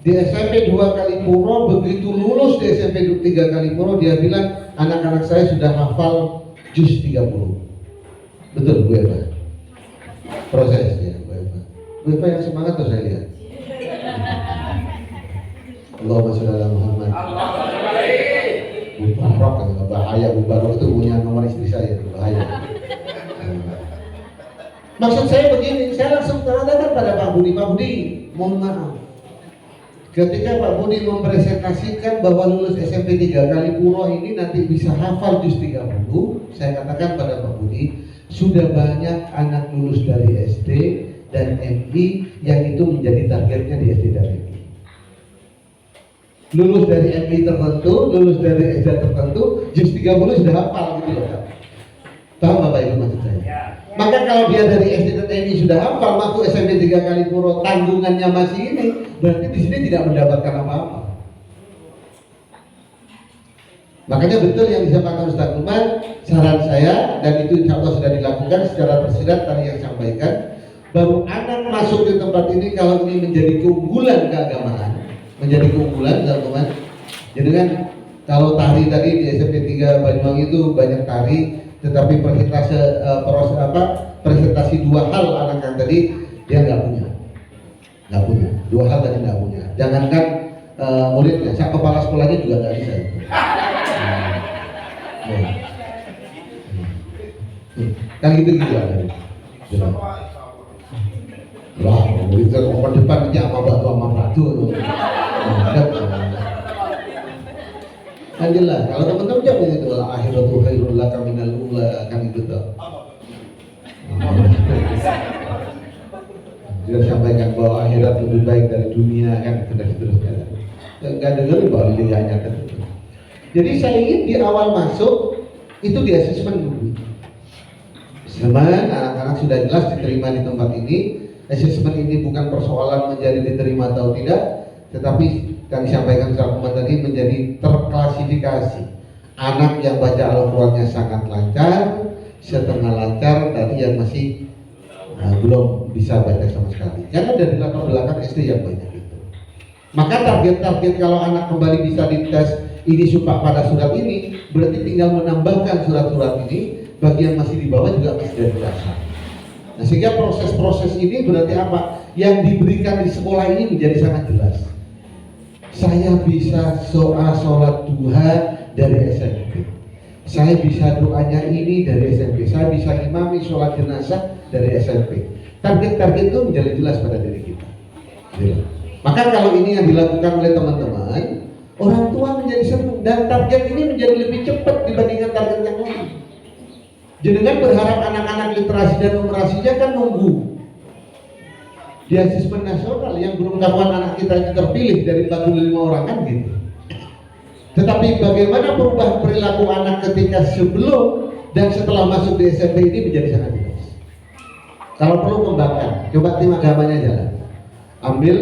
Di SMP 2 Kalipuro begitu lulus di SMP 3 Kalipuro dia bilang anak-anak saya sudah hafal juz 30. Betul Bu Eva. Prosesnya Bu Eva. Bu Eva yang semangat tuh saya lihat. Allahumma sholli ala Muhammad. Bu Barok kan bahaya, Bu Barok itu punya nomor istri saya, bahaya. Maksud saya begini, saya langsung katakan pada Pak Budi, mohon maaf. Ketika Pak Budi mempresentasikan bahwa lulus SMP 3 Kalipuro ini nanti bisa hafal juz 30, saya katakan pada Pak Budi, sudah banyak anak lulus dari SD dan MI yang itu menjadi targetnya di SD dan MI. Lulus dari MI tertentu, lulus dari SD tertentu, juz 30 sudah hafal gitu loh. Paham Bapak Ibu maksud saya? Maka kalau dia dari SD dan MI sudah hafal, masuk SMP 3 Kalipuro tanggungannya masih ini, berarti di sini tidak mendapatkan apa-apa. Makanya betul yang disampaikan Ustaz Umar, saran saya dan itu insya Allah sudah dilakukan secara tersirat tadi yang sampaikan, baru anak masuk di tempat ini kalau ini menjadi keunggulan keagamaan, menjadi keunggulan teman-teman. Jadi kan kalau tari tadi di SMP 3 Banyuwangi itu banyak tari, tetapi presentasi 2 hal anak yang tadi dia nggak punya, 2 hal tadi nggak punya. Jangankan muridnya, saya kepala sekolahnya juga nggak bisa. Kan gitu ada. Wah, murid ke depan aja apa batu. Kan jelas, kalau teman-teman jawab itu akhiratu khairul laka minal ula, kan gitu tuh. Dia sampaikan bahwa akhirat lebih baik dari dunia kan seterusnya. Enggak dengar bahwa dia hanya kan. Jadi saya ingin di awal masuk itu di asesmen dulu. Asesmen anak-anak sudah jelas diterima di tempat ini. Asesmen ini bukan persoalan menjadi diterima atau tidak, tetapi kami sampaikan sama tadi menjadi terklasifikasi. Anak yang baca Al-Qurannya sangat lancar, setengah lancar, tadi yang masih belum bisa baca sama sekali. Karena dari latar belakang SD yang banyak itu. Maka target-target kalau anak kembali bisa dites ini sumpah pada surat ini, berarti tinggal menambahkan surat-surat ini. Bagi yang masih di bawah juga masih dari dasar. Nah sehingga proses-proses ini berarti apa? Yang diberikan di sekolah ini menjadi sangat jelas. Saya bisa sholat duha dari SMP. Saya bisa doanya ini dari SMP, saya bisa imami sholat jenazah dari SMP. Target-target itu menjadi jelas pada diri kita. Gitu. Maka kalau ini yang dilakukan oleh teman-teman, orang tua menjadi senang dan target ini menjadi lebih cepat dibandingkan target yang lain. Jenengan berharap anak-anak literasi dan numerasinya kan nunggu di asesmen nasional yang belum karuan anak kita itu terpilih dari 45 orang kan gitu. Tetapi bagaimana perubahan perilaku anak ketika sebelum dan setelah masuk di SMP ini menjadi sangat jelas. Kalau perlu kembangkan, coba tim agamanya jalan. Ambil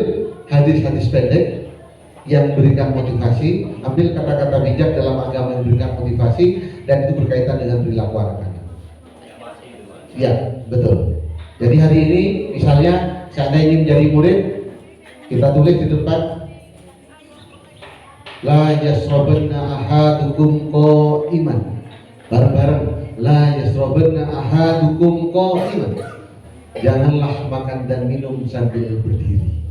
hadis-hadis pendek yang memberikan motivasi, ambil kata-kata bijak dalam agama yang memberikan motivasi, dan itu berkaitan dengan perilaku anak-anak. Ya, betul. Jadi hari ini misalnya saya ingin menjadi murid, kita tulis di depan la yasrobanna ahadukum qaiman. Bareng-bareng la yasrobanna ahadukum qaiman. Janganlah makan dan minum sambil berdiri.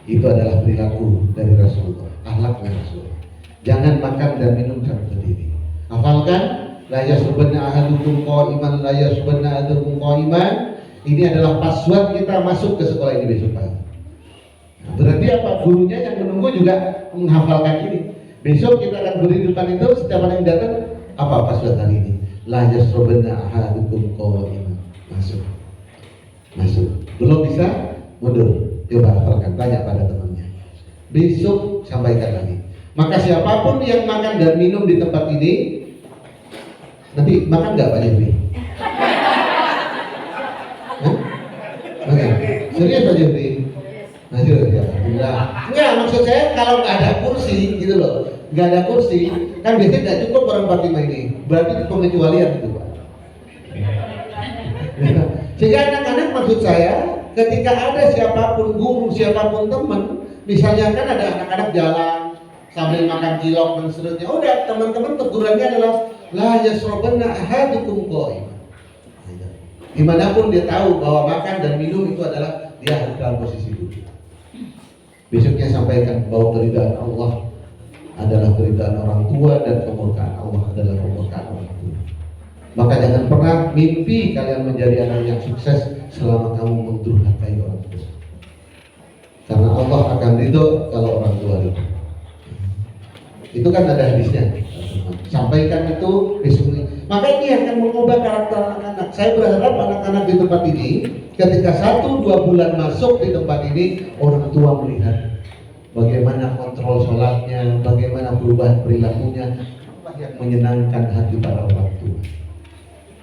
Itu adalah perilaku dari Rasulullah, akhlaknya Rasulullah. Jangan makan dan minum sambil berdiri. Hafalkan, la yasrobanna ahadukum qaiman, la yasrobanna ahadukum qaiman. Ini adalah password kita masuk ke sekolah ini besok pagi. Berarti apa? Gurunya yang menunggu juga menghafalkan ini. Besok kita akan beri di depan itu, setiap orang yang datang, apa password hari ini? La yasrobanna ahadukum qaiman. Masuk. Belum bisa, mundur. Coba hafalkan, tanya pada temannya. Besok sampaikan lagi. Maka siapapun yang makan dan minum di tempat ini, nanti makan nggak Pak Jeffrey? Serius Pak Jeffrey? Masuk ya, alhamdulillah. Enggak, maksud saya kalau nggak ada kursi gitu loh, nggak ada kursi, kan biasanya nggak cukup orang 45 ini. Berarti itu pengecualian itu Pak. Sehingga anak-anak, maksud saya, ketika ada siapapun guru, siapapun teman, misalnya kan ada anak-anak jalan sambil makan cilok dan seterusnya, udah teman-teman tegurannya adalah la yasrobanna ahadukum qaiman. Dimanapun dia tahu bahwa makan dan minum itu adalah dia harus dalam posisi duduk. Besoknya sampaikan bahwa keridhaan Allah adalah keridhaan orang tua dan kemurkaan Allah adalah kemurkaan orang tua. Maka jangan pernah mimpi kalian menjadi anak yang sukses selama kamu mendurhakai orang tua. Karena Allah akan ridho kalau orang tua ridho. Itu kan ada hadisnya. Sampaikan itu besok ini. Maka ini akan mengubah karakter anak-anak. Saya berharap anak-anak di tempat ini, ketika 1-2 bulan masuk di tempat ini, orang tua melihat bagaimana kontrol sholatnya, bagaimana perubahan perilakunya, apa yang menyenangkan hati para orang tua.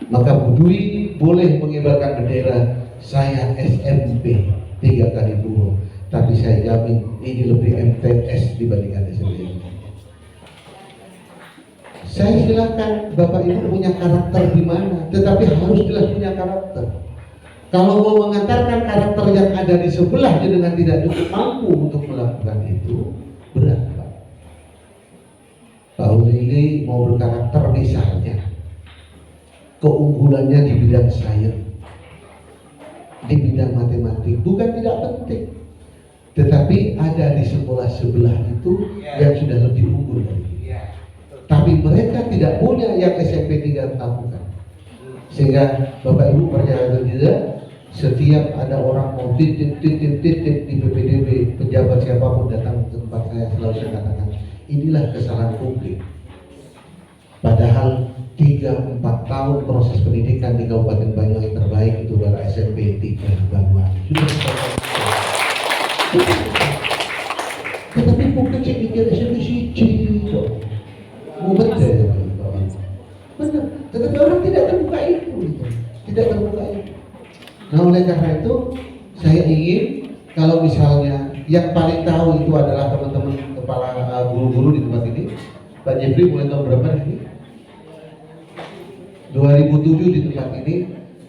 Maka Bu Dwi boleh mengibarkan bendera saya SMP 3 kali buruh, tapi saya jamin ini lebih MTS dibandingkan SMP. Saya silakan Bapak Ibu punya karakter di mana, tetapi harus jelas punya karakter. Kalau mau mengantarkan karakter yang ada di sebelah dengan tidak cukup mampu untuk melakukan itu, berat Pak. Pak Ulili mau berkarakter misalnya keunggulannya di bidang sains, di bidang matematik, bukan tidak penting, tetapi ada di sekolah sebelah itu yang sudah lebih unggul dari dia. Tapi mereka tidak punya yang SMP 3 lakukan. Sehingga Bapak Ibu percaya atau tidak, setiap ada orang mau titip di PPDB, pejabat siapapun datang ke tempat saya, selalu saya katakan, inilah kesalahan publik. Padahal 3-4 tahun proses pendidikan di Kabupaten Banyuwangi terbaik itu adalah SMP 3 Banyuwangi. Tetapi publik cek mikir SMP siji kok. Benar ya Pak. Benar. Tetapi orang tidak terbuka itu, gitu. Tidak terbuka itu. Nah oleh karena itu saya ingin kalau misalnya yang paling tahu itu adalah teman-teman kepala guru-guru di tempat ini. Pak Jeffrey mulai tahun berapa ini? 2007 di tempat ini.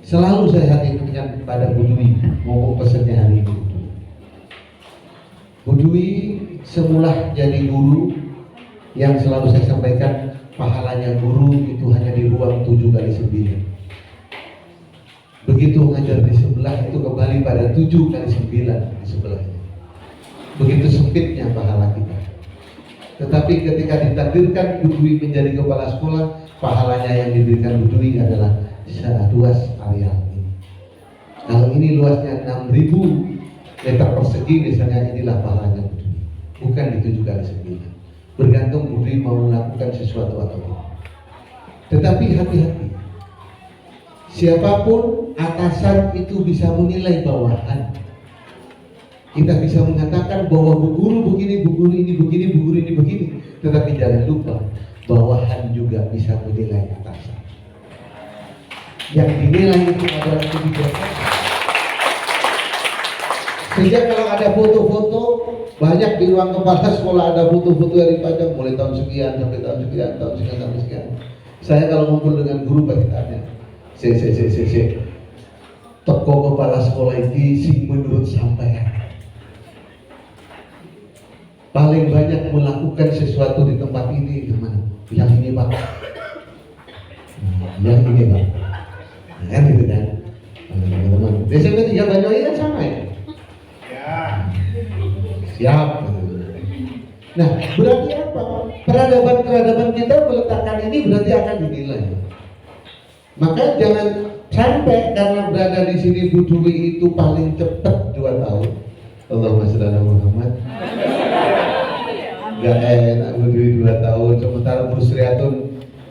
Selalu saya ingatkan pada Bu Dwi ngomong pesannya hari ini. Bu Dwi semula jadi guru yang selalu saya sampaikan, pahalanya guru itu hanya di ruang 7x9. Begitu ngajar di sebelah itu kembali pada 7x9 di sebelahnya. Begitu sempitnya pahala kita. Tetapi ketika ditakdirkan Bu Dwi menjadi kepala sekolah, pahalanya yang diberikan Bu Dwi adalah luas areal ini. Kalau ini luasnya 6.000 meter persegi misalnya, inilah pahalanya Bu Dwi. Bukan di 7 kali 9. Bergantung Bu Dwi mau melakukan sesuatu atau tidak. Tetapi hati-hati. Siapapun atasan itu bisa menilai bawahan. Kita bisa mengatakan bahwa bu guru begini, bu guru ini begini, bu guru ini begini. Tetapi jangan lupa, bawahan juga bisa menilai atasan. Yang dinilai itu adalah kebijakan. Sehingga kalau ada foto-foto, banyak di ruang kepala sekolah ada foto-foto yang dipajang mulai tahun sekian sampai tahun sekian, tahun sekian sampai sekian. Saya kalau ngumpul dengan guru pasti tanya, toko kepala sekolah ini sing menurut sampean paling banyak melakukan sesuatu di tempat ini gimana? Yang ini Pak, yang ini Pak, kan gitu kan? Teman-teman, SMP 3 Banyuwangi kan sama ya? Siap. Nah, berarti apa? Peradaban kita meletakkan ini berarti akan dinilai. Maka jangan sampai karena berada di sini Bu Dwi itu paling cepat 2 tahun. Allahumma shalli ala Muhammad. Gak enak Bu Dwi 2 tahun, sementara Bu Sriatun.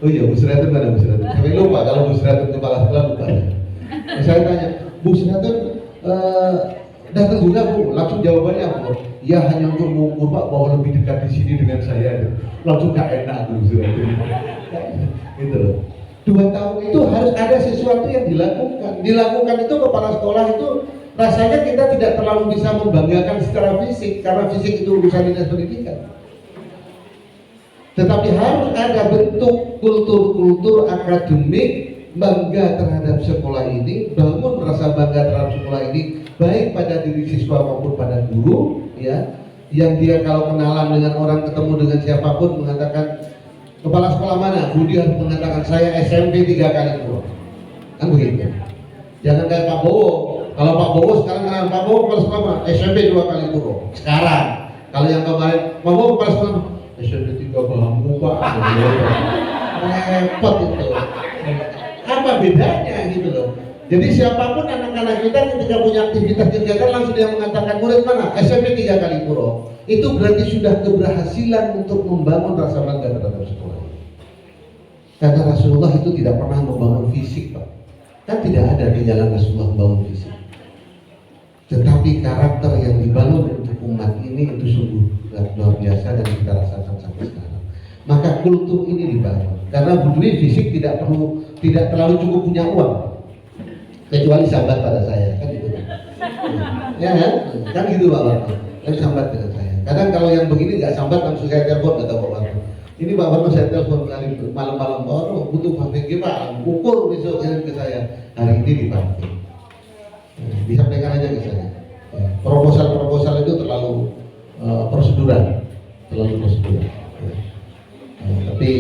Oh iya, Bu Sriatun mana Bu Sriatun? Sampai lupa kalau Bu Sriatun kepala sekolah lupa. Saya tanya, Bu Sriatun datang juga Bu, langsung jawabannya apa? Ya hanya untuk mengukur Pak bahwa lebih dekat di sini dengan saya. Langsung gak enak Bu Sriatun. Gitu loh. 2 tahun itu harus ada sesuatu yang dilakukan. Dilakukan itu kepala sekolah itu rasanya kita tidak terlalu bisa membanggakan secara fisik, karena fisik itu urusan dinas pendidikan. Tetapi harus ada bentuk kultur-kultur akademik bangga terhadap sekolah ini, bangun rasa bangga terhadap sekolah ini, baik pada diri siswa maupun pada guru, ya, yang dia kalau kenalan dengan orang, ketemu dengan siapapun mengatakan kepala sekolah mana? Budi harus mengatakan saya SMP 3 kali puro. Kan begitu. Jangan kayak Pak Bowo. Kalau Pak Bowo sekarang kenal Pak Bowo kepala sekolah mana? SMP 2 kali puro. Sekarang. Kalau yang kemarin Pak Bowo kepala sekolah SMP 3 Bambu Pak. Repot itu. Apa bedanya gitu loh. Jadi siapapun anak-anak kita ketika punya aktivitas kegiatan langsung dia mengatakan murid mana? SMP 3 kali puro. Itu berarti sudah keberhasilan untuk membangun rasa bangga terhadap sekolah. Karena Rasulullah itu tidak pernah membangun fisik, Pak. Kan tidak ada di jalan Rasulullah membangun fisik. Tetapi karakter yang dibangun untuk umat ini itu sungguh luar biasa dan kita rasakan sampai sekarang. Maka kultur ini dibangun. Karena Bu Dwi fisik tidak terlalu cukup punya uang, kecuali sahabat pada saya, kan gitu. Ya kan gitu Pak Warno. Kan sambat dengan saya. Kadang kalau yang begini nggak sambat langsung saya telepon, kata Pak Warno. Ini Pak Warno saya telepon kali malam-malam, Pak Warno butuh PVG Pak, ukur besok kirim ke saya. Hari ini dipakai. Disampaikan aja ke saya. Ya, proposal itu terlalu prosedural. Ya. Tapi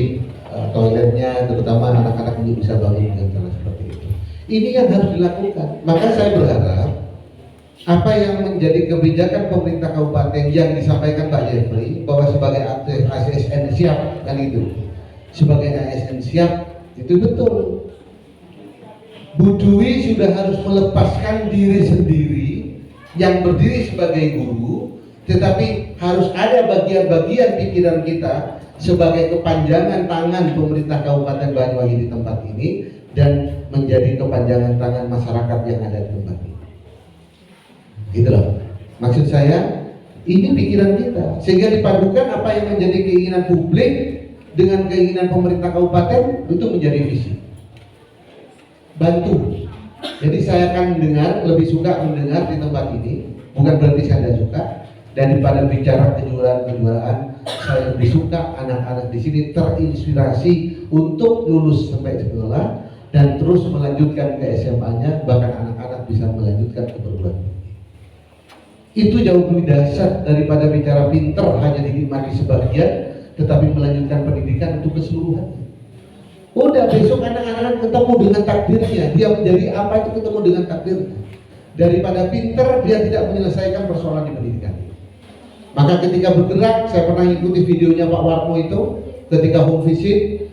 toiletnya terutama anak-anak ini bisa bangun dengan cara seperti itu. Ini yang harus dilakukan. Maka saya berharap apa yang menjadi kebijakan pemerintah kabupaten yang disampaikan Pak Jeffrey bahwa sebagai ASN siap, kan itu sebagai ASN siap, itu betul. Bu Dwi sudah harus melepaskan diri sendiri yang berdiri sebagai guru, tetapi harus ada bagian-bagian pikiran kita sebagai kepanjangan tangan pemerintah Kabupaten Banyuwangi di tempat ini dan menjadi kepanjangan tangan masyarakat yang ada di tempat ini. Gitu loh. Maksud saya, ini pikiran kita sehingga dipadukan apa yang menjadi keinginan publik dengan keinginan pemerintah kabupaten itu menjadi visi. Bantu. Jadi saya akan lebih suka mendengar di tempat ini, bukan berarti saya tidak suka. Daripada bicara kejuaraan, saya lebih suka anak-anak di sini terinspirasi untuk lulus sampai sekolah dan terus melanjutkan ke SMA-nya, bahkan anak-anak bisa melanjutkan ke perguruan tinggi. Itu jauh lebih dahsyat daripada bicara pinter hanya dinikmati sebagian, tetapi melanjutkan pendidikan untuk keseluruhan. Udah besok anak-anak ketemu dengan takdirnya, dia menjadi apa itu ketemu dengan takdirnya. Daripada pinter dia tidak menyelesaikan persoalan di pendidikan. Maka ketika bergerak, saya pernah ikuti videonya Pak Warno itu ketika home visit.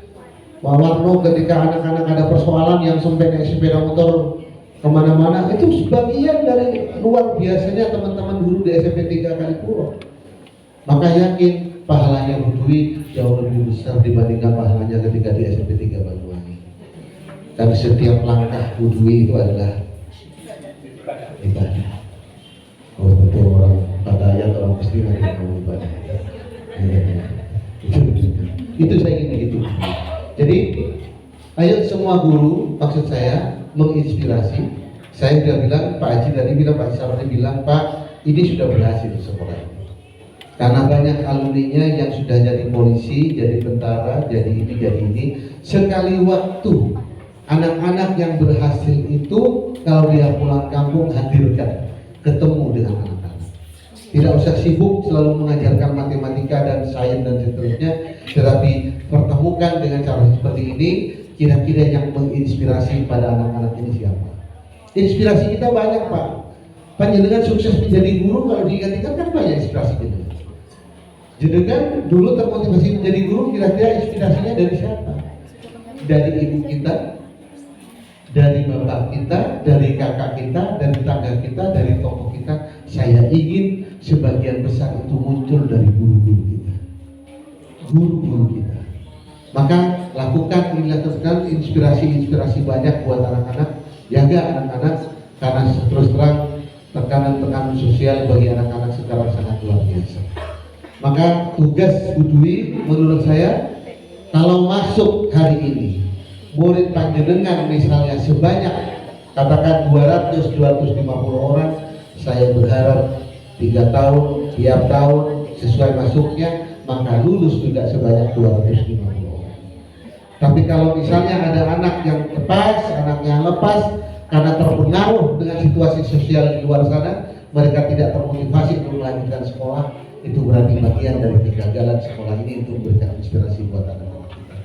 Pak Warno ketika anak-anak ada persoalan yang sampai naik sepeda motor kemana-mana, itu sebagian dari luar biasanya teman-teman guru di SMP 3 Kalipuro. Maka yakin pahalanya Bu Dwi jauh lebih besar dibandingkan pahalanya ketika di SMP 3 Banyuwangi. Karena setiap langkah Bu Dwi itu adalah ibadah. Oh betul, orang kata ayat orang pasti ada yang ibadah. Itu saya ingin begitu. Jadi ayo semua guru, maksud saya menginspirasi. Saya sudah bilang, Pak Haji tadi bilang, Pak Saroni bilang, Pak ini sudah berhasil sekolah ini. Karena banyak alumninya yang sudah jadi polisi, jadi tentara, jadi ini. Sekali waktu anak-anak yang berhasil itu kalau dia pulang kampung hadirkan, ketemu dengan anak-anak. Tidak usah sibuk selalu mengajarkan matematika dan sains dan seterusnya, tetapi pertemukan dengan cara seperti ini. Kira-kira yang menginspirasi pada anak-anak ini siapa? Inspirasi kita banyak, Pak. Panjenengan sukses menjadi guru, kalau diingat-ingat kan banyak inspirasi kita. Jenengan dulu termotivasi menjadi guru, kira-kira inspirasinya dari siapa? Dari ibu kita, dari bapak kita, dari kakak kita, dari tetangga kita, dari tokoh kita. Saya ingin sebagian besar itu muncul dari guru-guru kita, guru-guru kita. Maka lakukan inspirasi banyak buat anak-anak, jaga anak-anak, karena terus terang tekanan sosial bagi anak-anak sekarang sangat luar biasa. Maka tugas Bu Dwi menurut saya, kalau masuk hari ini murid panjenengan misalnya sebanyak katakan 200-250 orang, saya berharap 3 tahun tiap tahun sesuai masuknya, maka lulus juga sebanyak 250 orang. Tapi kalau misalnya ada anak yang lepas, anak yang lepas karena terpengaruh dengan situasi sosial di luar sana, mereka tidak termotivasi untuk melanjutkan sekolah, itu berarti bagian dari kegagalan sekolah ini untuk memberikan inspirasi buat anak-anak kita.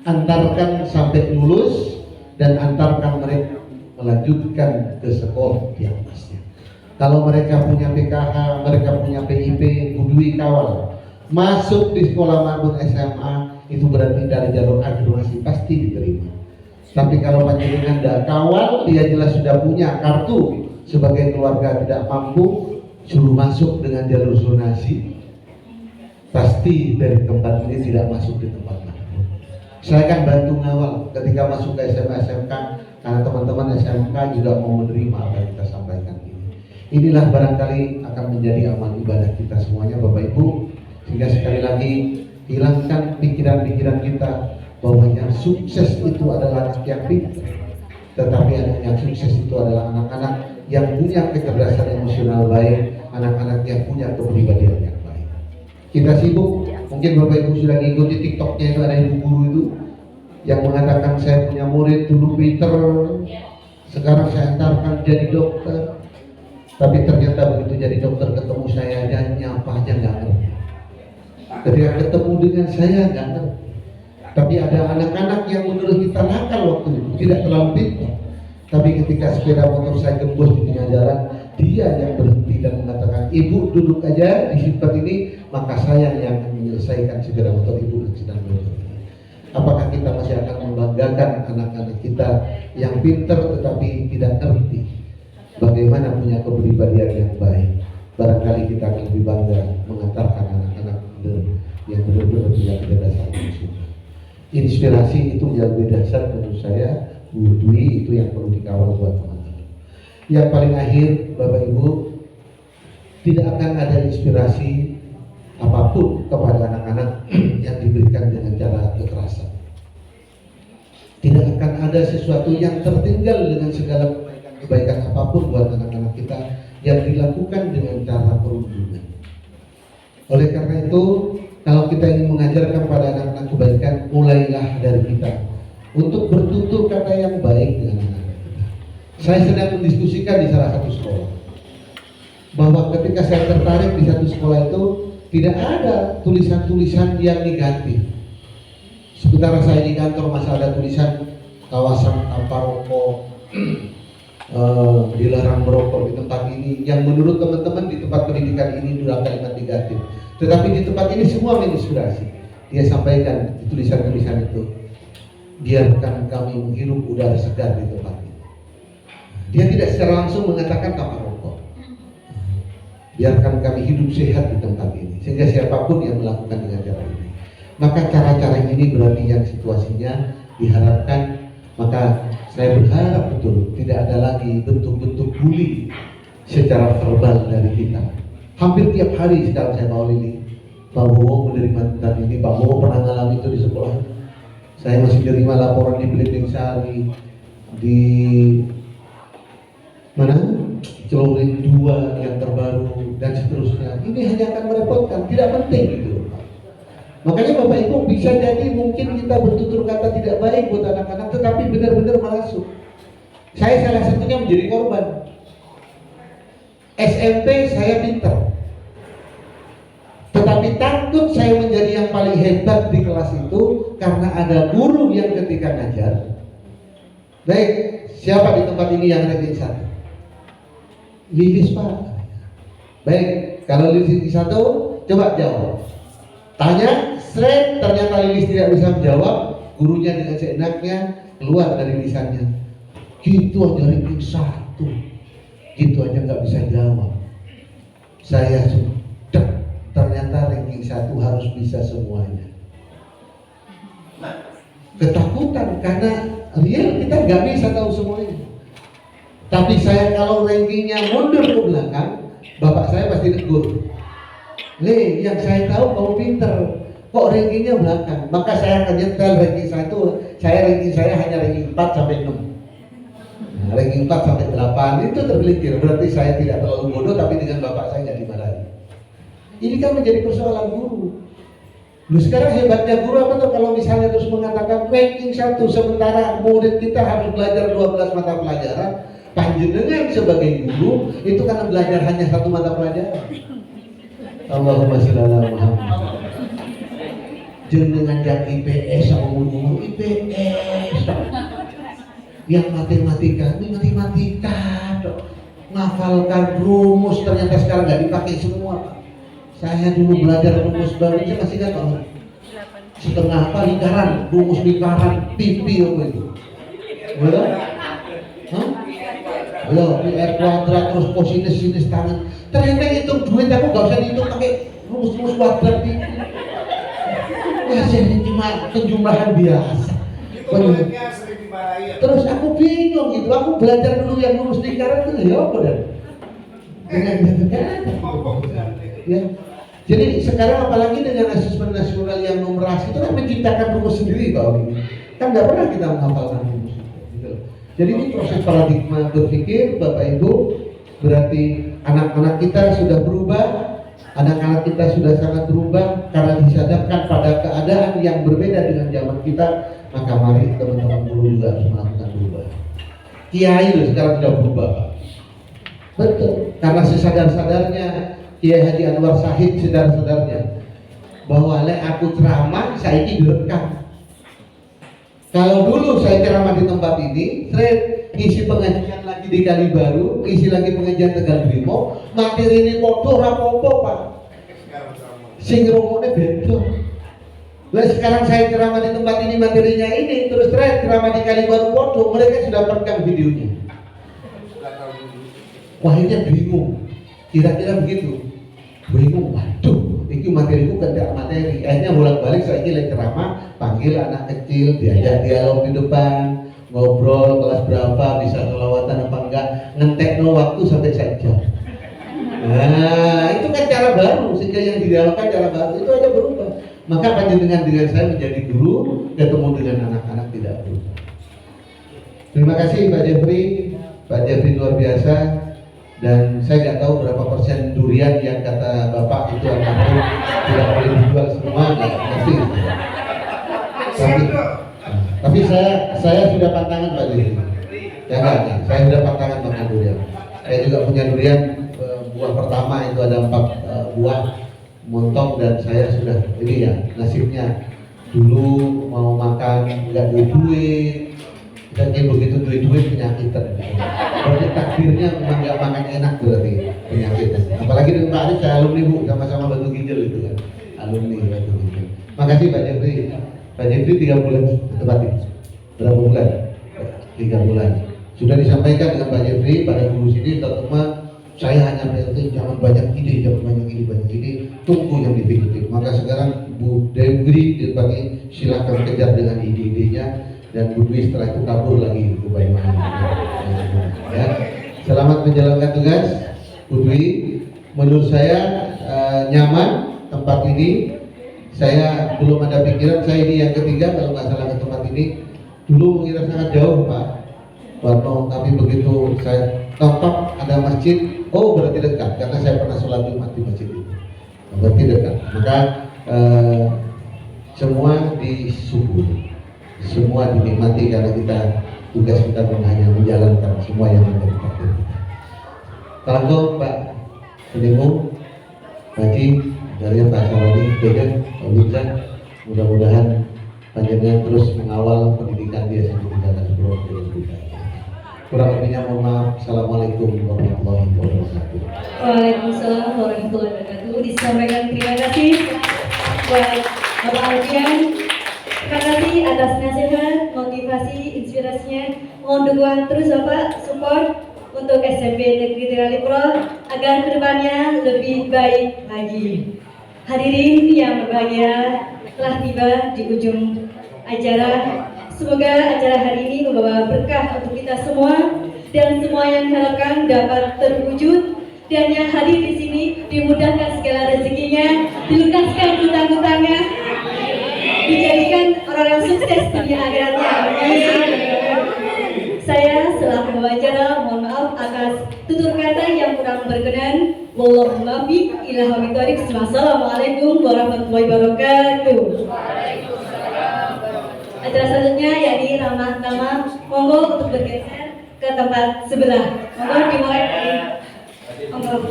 Antarkan sampai lulus dan antarkan mereka melanjutkan ke sekolah di atasnya. Kalau mereka punya PKH, mereka punya PIP, Bu Dwi kawal. Masuk di sekolah maupun SMA, itu berarti dari jalur akreditasi pasti diterima. Tapi kalau panjenengan tidak kawal, dia jelas sudah punya kartu sebagai keluarga tidak mampu, suruh masuk dengan jalur zonasi, pasti dari tempat ini tidak masuk di tempat lain. Saya akan bantu ngawal ketika masuk ke SMA SMK, karena teman-teman SMK juga mau menerima apa yang kita sampaikan ini. Inilah barangkali akan menjadi amal ibadah kita semuanya, Bapak Ibu, sehingga sekali lagi hilangkan pikiran-pikiran kita bahwa yang sukses itu adalah anak yang pintar, tetapi anak yang sukses itu adalah anak-anak yang punya kecerdasan emosional baik, anak-anak yang punya kepribadian yang baik. Kita sibuk, mungkin Bapak Ibu sudah ngikuti TikToknya itu, ada ibu guru itu yang mengatakan saya punya murid dulu pinter, sekarang saya antarkan jadi dokter, tapi ternyata begitu jadi dokter ketemu saya aja nyapa aja nggak ngerti. Ketika ketemu dengan saya nggak ngerti. Tapi ada anak-anak yang menurut kita nakal waktu itu, tidak terlalu pintar. Tapi ketika sepeda motor saya gembos di tengah jalan, dia yang berhenti dan mengatakan, ibu duduk aja di tempat ini, maka saya yang akan menyelesaikan sepeda motor ibu yang sedang berhenti. Apakah kita masih akan membanggakan anak-anak kita yang pintar tetapi tidak ngerti bagaimana punya kepribadian yang baik? Barangkali kita akan lebih bangga mengantarkan anak-anak yang benar-benar punya kecerdasan emosional. Inspirasi itu yang lebih dasar menurut saya, Bu Dwi, itu yang perlu dikawal buat teman-teman. Yang paling akhir, Bapak Ibu, tidak akan ada inspirasi apapun kepada anak-anak yang diberikan dengan cara kekerasan. Tidak akan ada sesuatu yang tertinggal dengan segala kebaikan apapun buat anak-anak kita yang dilakukan dengan cara perundungan. Oleh karena itu, kalau kita ingin mengajarkan pada anak-anak kebaikan, mulailah dari kita untuk bertutur kata yang baik dengan anak-anak kita. Saya sedang mendiskusikan di salah satu sekolah bahwa ketika saya tertarik di satu sekolah itu tidak ada tulisan-tulisan yang negatif. Sementara saya di kantor masih ada tulisan kawasan tanpa rokok, dilarang merokok di tempat ini, yang menurut teman-teman di tempat pendidikan ini adalah kalimat negatif. Tetapi di tempat ini semua menginspirasi. Dia sampaikan di tulisan-tulisan itu, biarkan kami menghirup udara segar di tempat ini. Dia tidak secara langsung mengatakan tanpa rokok. Biarkan kami hidup sehat di tempat ini, sehingga siapapun yang melakukan dengan cara ini. Maka cara-cara ini berarti yang situasinya diharapkan. Maka saya berharap betul tidak ada lagi bentuk-bentuk bully secara verbal dari kita. Hampir tiap hari sekarang saya mau Lili, Pak Bowo menerima tentang ini, Pak Bowo pernah ngalami itu di sekolah. Saya masih menerima laporan di Belimbing Sari, di mana Celuring 2 yang terbaru dan seterusnya. Ini hanya akan merepotkan, tidak penting gitu. Makanya Bapak Ibu bisa jadi mungkin kita bertutur kata tidak baik buat anak-anak, tetapi benar-benar merasuk. Saya salah satunya menjadi korban. SMP saya pintar, tetapi takut saya menjadi yang paling hebat di kelas itu karena ada guru yang ketika ngajar. Baik, siapa di tempat ini yang ranking 1? Lilis Pak. Baik, kalau Lilis 1, coba jawab. Tanya, seret, ternyata Lilis tidak bisa menjawab, gurunya dengan seenaknya keluar dari lisannya. Gitu aja ranking 1, gitu aja nggak bisa jawab. Saya sudah, ternyata ranking 1 harus bisa semuanya. Ketakutan karena real kita nggak bisa tahu semuanya. Tapi saya kalau rankingnya mundur ke belakang, bapak saya pasti tegur. Le, yang saya tahu kamu pinter, kok rankingnya belakang? Maka saya akan nyetel ranking 1, ranking saya hanya ranking 4 sampai 6. Nah, ranking 4 sampai 8 itu tergelincir, berarti saya tidak terlalu bodoh, tapi dengan bapak saya nggak dimarahi. Ini kan menjadi persoalan guru. Lu sekarang hebatnya guru apa tuh kalau misalnya terus mengatakan ranking 1 sementara murid kita harus belajar 12 mata pelajaran, panjenengan sebagai guru itu kan belajar hanya 1 mata pelajaran. Allahumma sholli ala Muhammad. Jenengan yang IPS sama guru IPS. Yang matematika ini matematika, ngafalkan rumus ternyata sekarang nggak dipakai semua. Saya dulu belajar rumus baru aja masih nggak tahu. Setengah apa lingkaran, rumus lingkaran, pipi apa itu? Betul? Hah? Loh, R kuadrat terus kosinus sinus tangan. Ternyata hitung duit aku gak usah dihitung pakai rumus-rumus kuadrat ini. Ya jadi cuma penjumlahan biasa. Terus aku bingung gitu. Aku belajar dulu yang rumus lingkaran itu ya apa dan? Dengan ya. Jadi sekarang apalagi dengan asesmen nasional yang numerasi itu kan menciptakan rumus sendiri Pak ini. Kan nggak pernah kita menghafalkan rumus itu. Gitu. Jadi ini proses paradigma berpikir Bapak Ibu, berarti anak-anak kita sudah berubah, anak-anak kita sudah sangat berubah karena dihadapkan pada keadaan yang berbeda dengan zaman kita, maka mari teman-teman guru juga harus melakukan berubah. Kiai loh sekarang sudah berubah. Betul, karena sesadar-sadarnya Kiai Haji Anwar Syahid sadar-sadarnya bahwa lek aku ceramah saya ini direkam. Kalau dulu saya ceramah di tempat ini, isi pengajian lagi di Kali Baru, isi lagi pengajian Tegal Brimo, materi ini podo rapopo Pak. Sing ngomongnya beda. Lah sekarang saya ceramah di tempat ini materinya ini, terus ceramah di Kali Baru podo, mereka sudah merekam videonya. Wah ini bingung. Kira-kira begitu. Bingung, waduh, itu materiku tidak materi. Akhirnya bolak-balik saya ini ceramah, panggil anak kecil, diajak dialog di depan, ngobrol kelas berapa, bisa selawatan apa enggak, ngetek waktu sampai 1 jam. Nah, itu kan cara baru, sehingga yang didialogkan cara baru, itu aja berubah. Maka panjenengan dengan saya menjadi guru, ketemu dengan anak-anak tidak berubah. Terima kasih Pak Jeffrey luar biasa. Dan saya nggak tahu berapa persen durian yang kata Bapak itu almarhum tidak boleh dijual semua, nggak pasti. Tapi saya sudah pantangan Pak Jeffrey. Ya kan? Saya sudah pantangan makan durian. Saya juga punya durian buah pertama itu ada 4 buah montong dan saya sudah ini ya nasibnya dulu mau makan nggak duit Jadi begitu duit-duit penyakitan. Berarti takdirnya memang nggak makan enak berarti penyakitan. Apalagi dengan Pak Aris, saya alumni Bu, sama-sama Batu Ginjal itu kan. Alumni Batu Ginjal. Makasih Pak Jeffrey. Pak Jeffrey 3 bulan tepatnya. Berapa bulan? 3 bulan. Sudah disampaikan dengan Pak Jeffrey pada guru sini, terutama saya hanya PLT, jangan banyak ide, banyak ide, tunggu yang definitif. Maka sekarang Bu Debri dipanggil, silakan kejar dengan ide-idenya, dan Bu Dwi setelah itu kabur lagi ke Baimahan. Ya. Selamat menjalankan tugas, Bu Dwi. Menurut saya nyaman tempat ini. Saya belum ada pikiran, saya ini yang ketiga kalau nggak salah ke tempat ini. Dulu mengira sangat jauh Pak Warno, tapi begitu saya tampak ada masjid, oh berarti dekat, karena saya pernah sholat Jumat di masjid itu, berarti dekat. Maka semua disyukuri, semua dinikmati karena tugas kita hanya menjalankan semua yang menjadi takdir kita. Kalau Pak Penemu, Haji, dari Pak Saroni, Begen, Pak Wizan, mudah-mudahan panjenengan terus mengawal pendidikan dia sampai di jalan berubah. Kurang lebihnya mohon maaf. Assalamualaikum warahmatullahi wabarakatuh. Waalaikumsalam warahmatullahi wabarakatuh. Disampaikan terima kasih buat Bapak Alfian. Terima kasih atas nasihat, motivasi, inspirasinya. Mohon dukungan terus Bapak, support untuk SMP Negeri Tegalipro agar kedepannya lebih baik lagi. Hadirin yang berbahagia, telah tiba di ujung acara. Semoga acara hari ini membawa berkah untuk kita semua dan semua yang diharapkan dapat terwujud, dan yang hadir di sini dimudahkan segala rezekinya, dilunaskan hutang-hutangnya, dijadikan orang-orang sukses dunia akhiratnya. Saya selaku pembicara mohon maaf atas tutur kata yang kurang berkenan. Wallahu muwaffiq ila aqwamit thoriq. Wassalamualaikum warahmatullahi wabarakatuh. Acara selanjutnya yakni ramah tamah, monggo untuk bergeser ke tempat sebelah. Monggo dimulai dari monggo.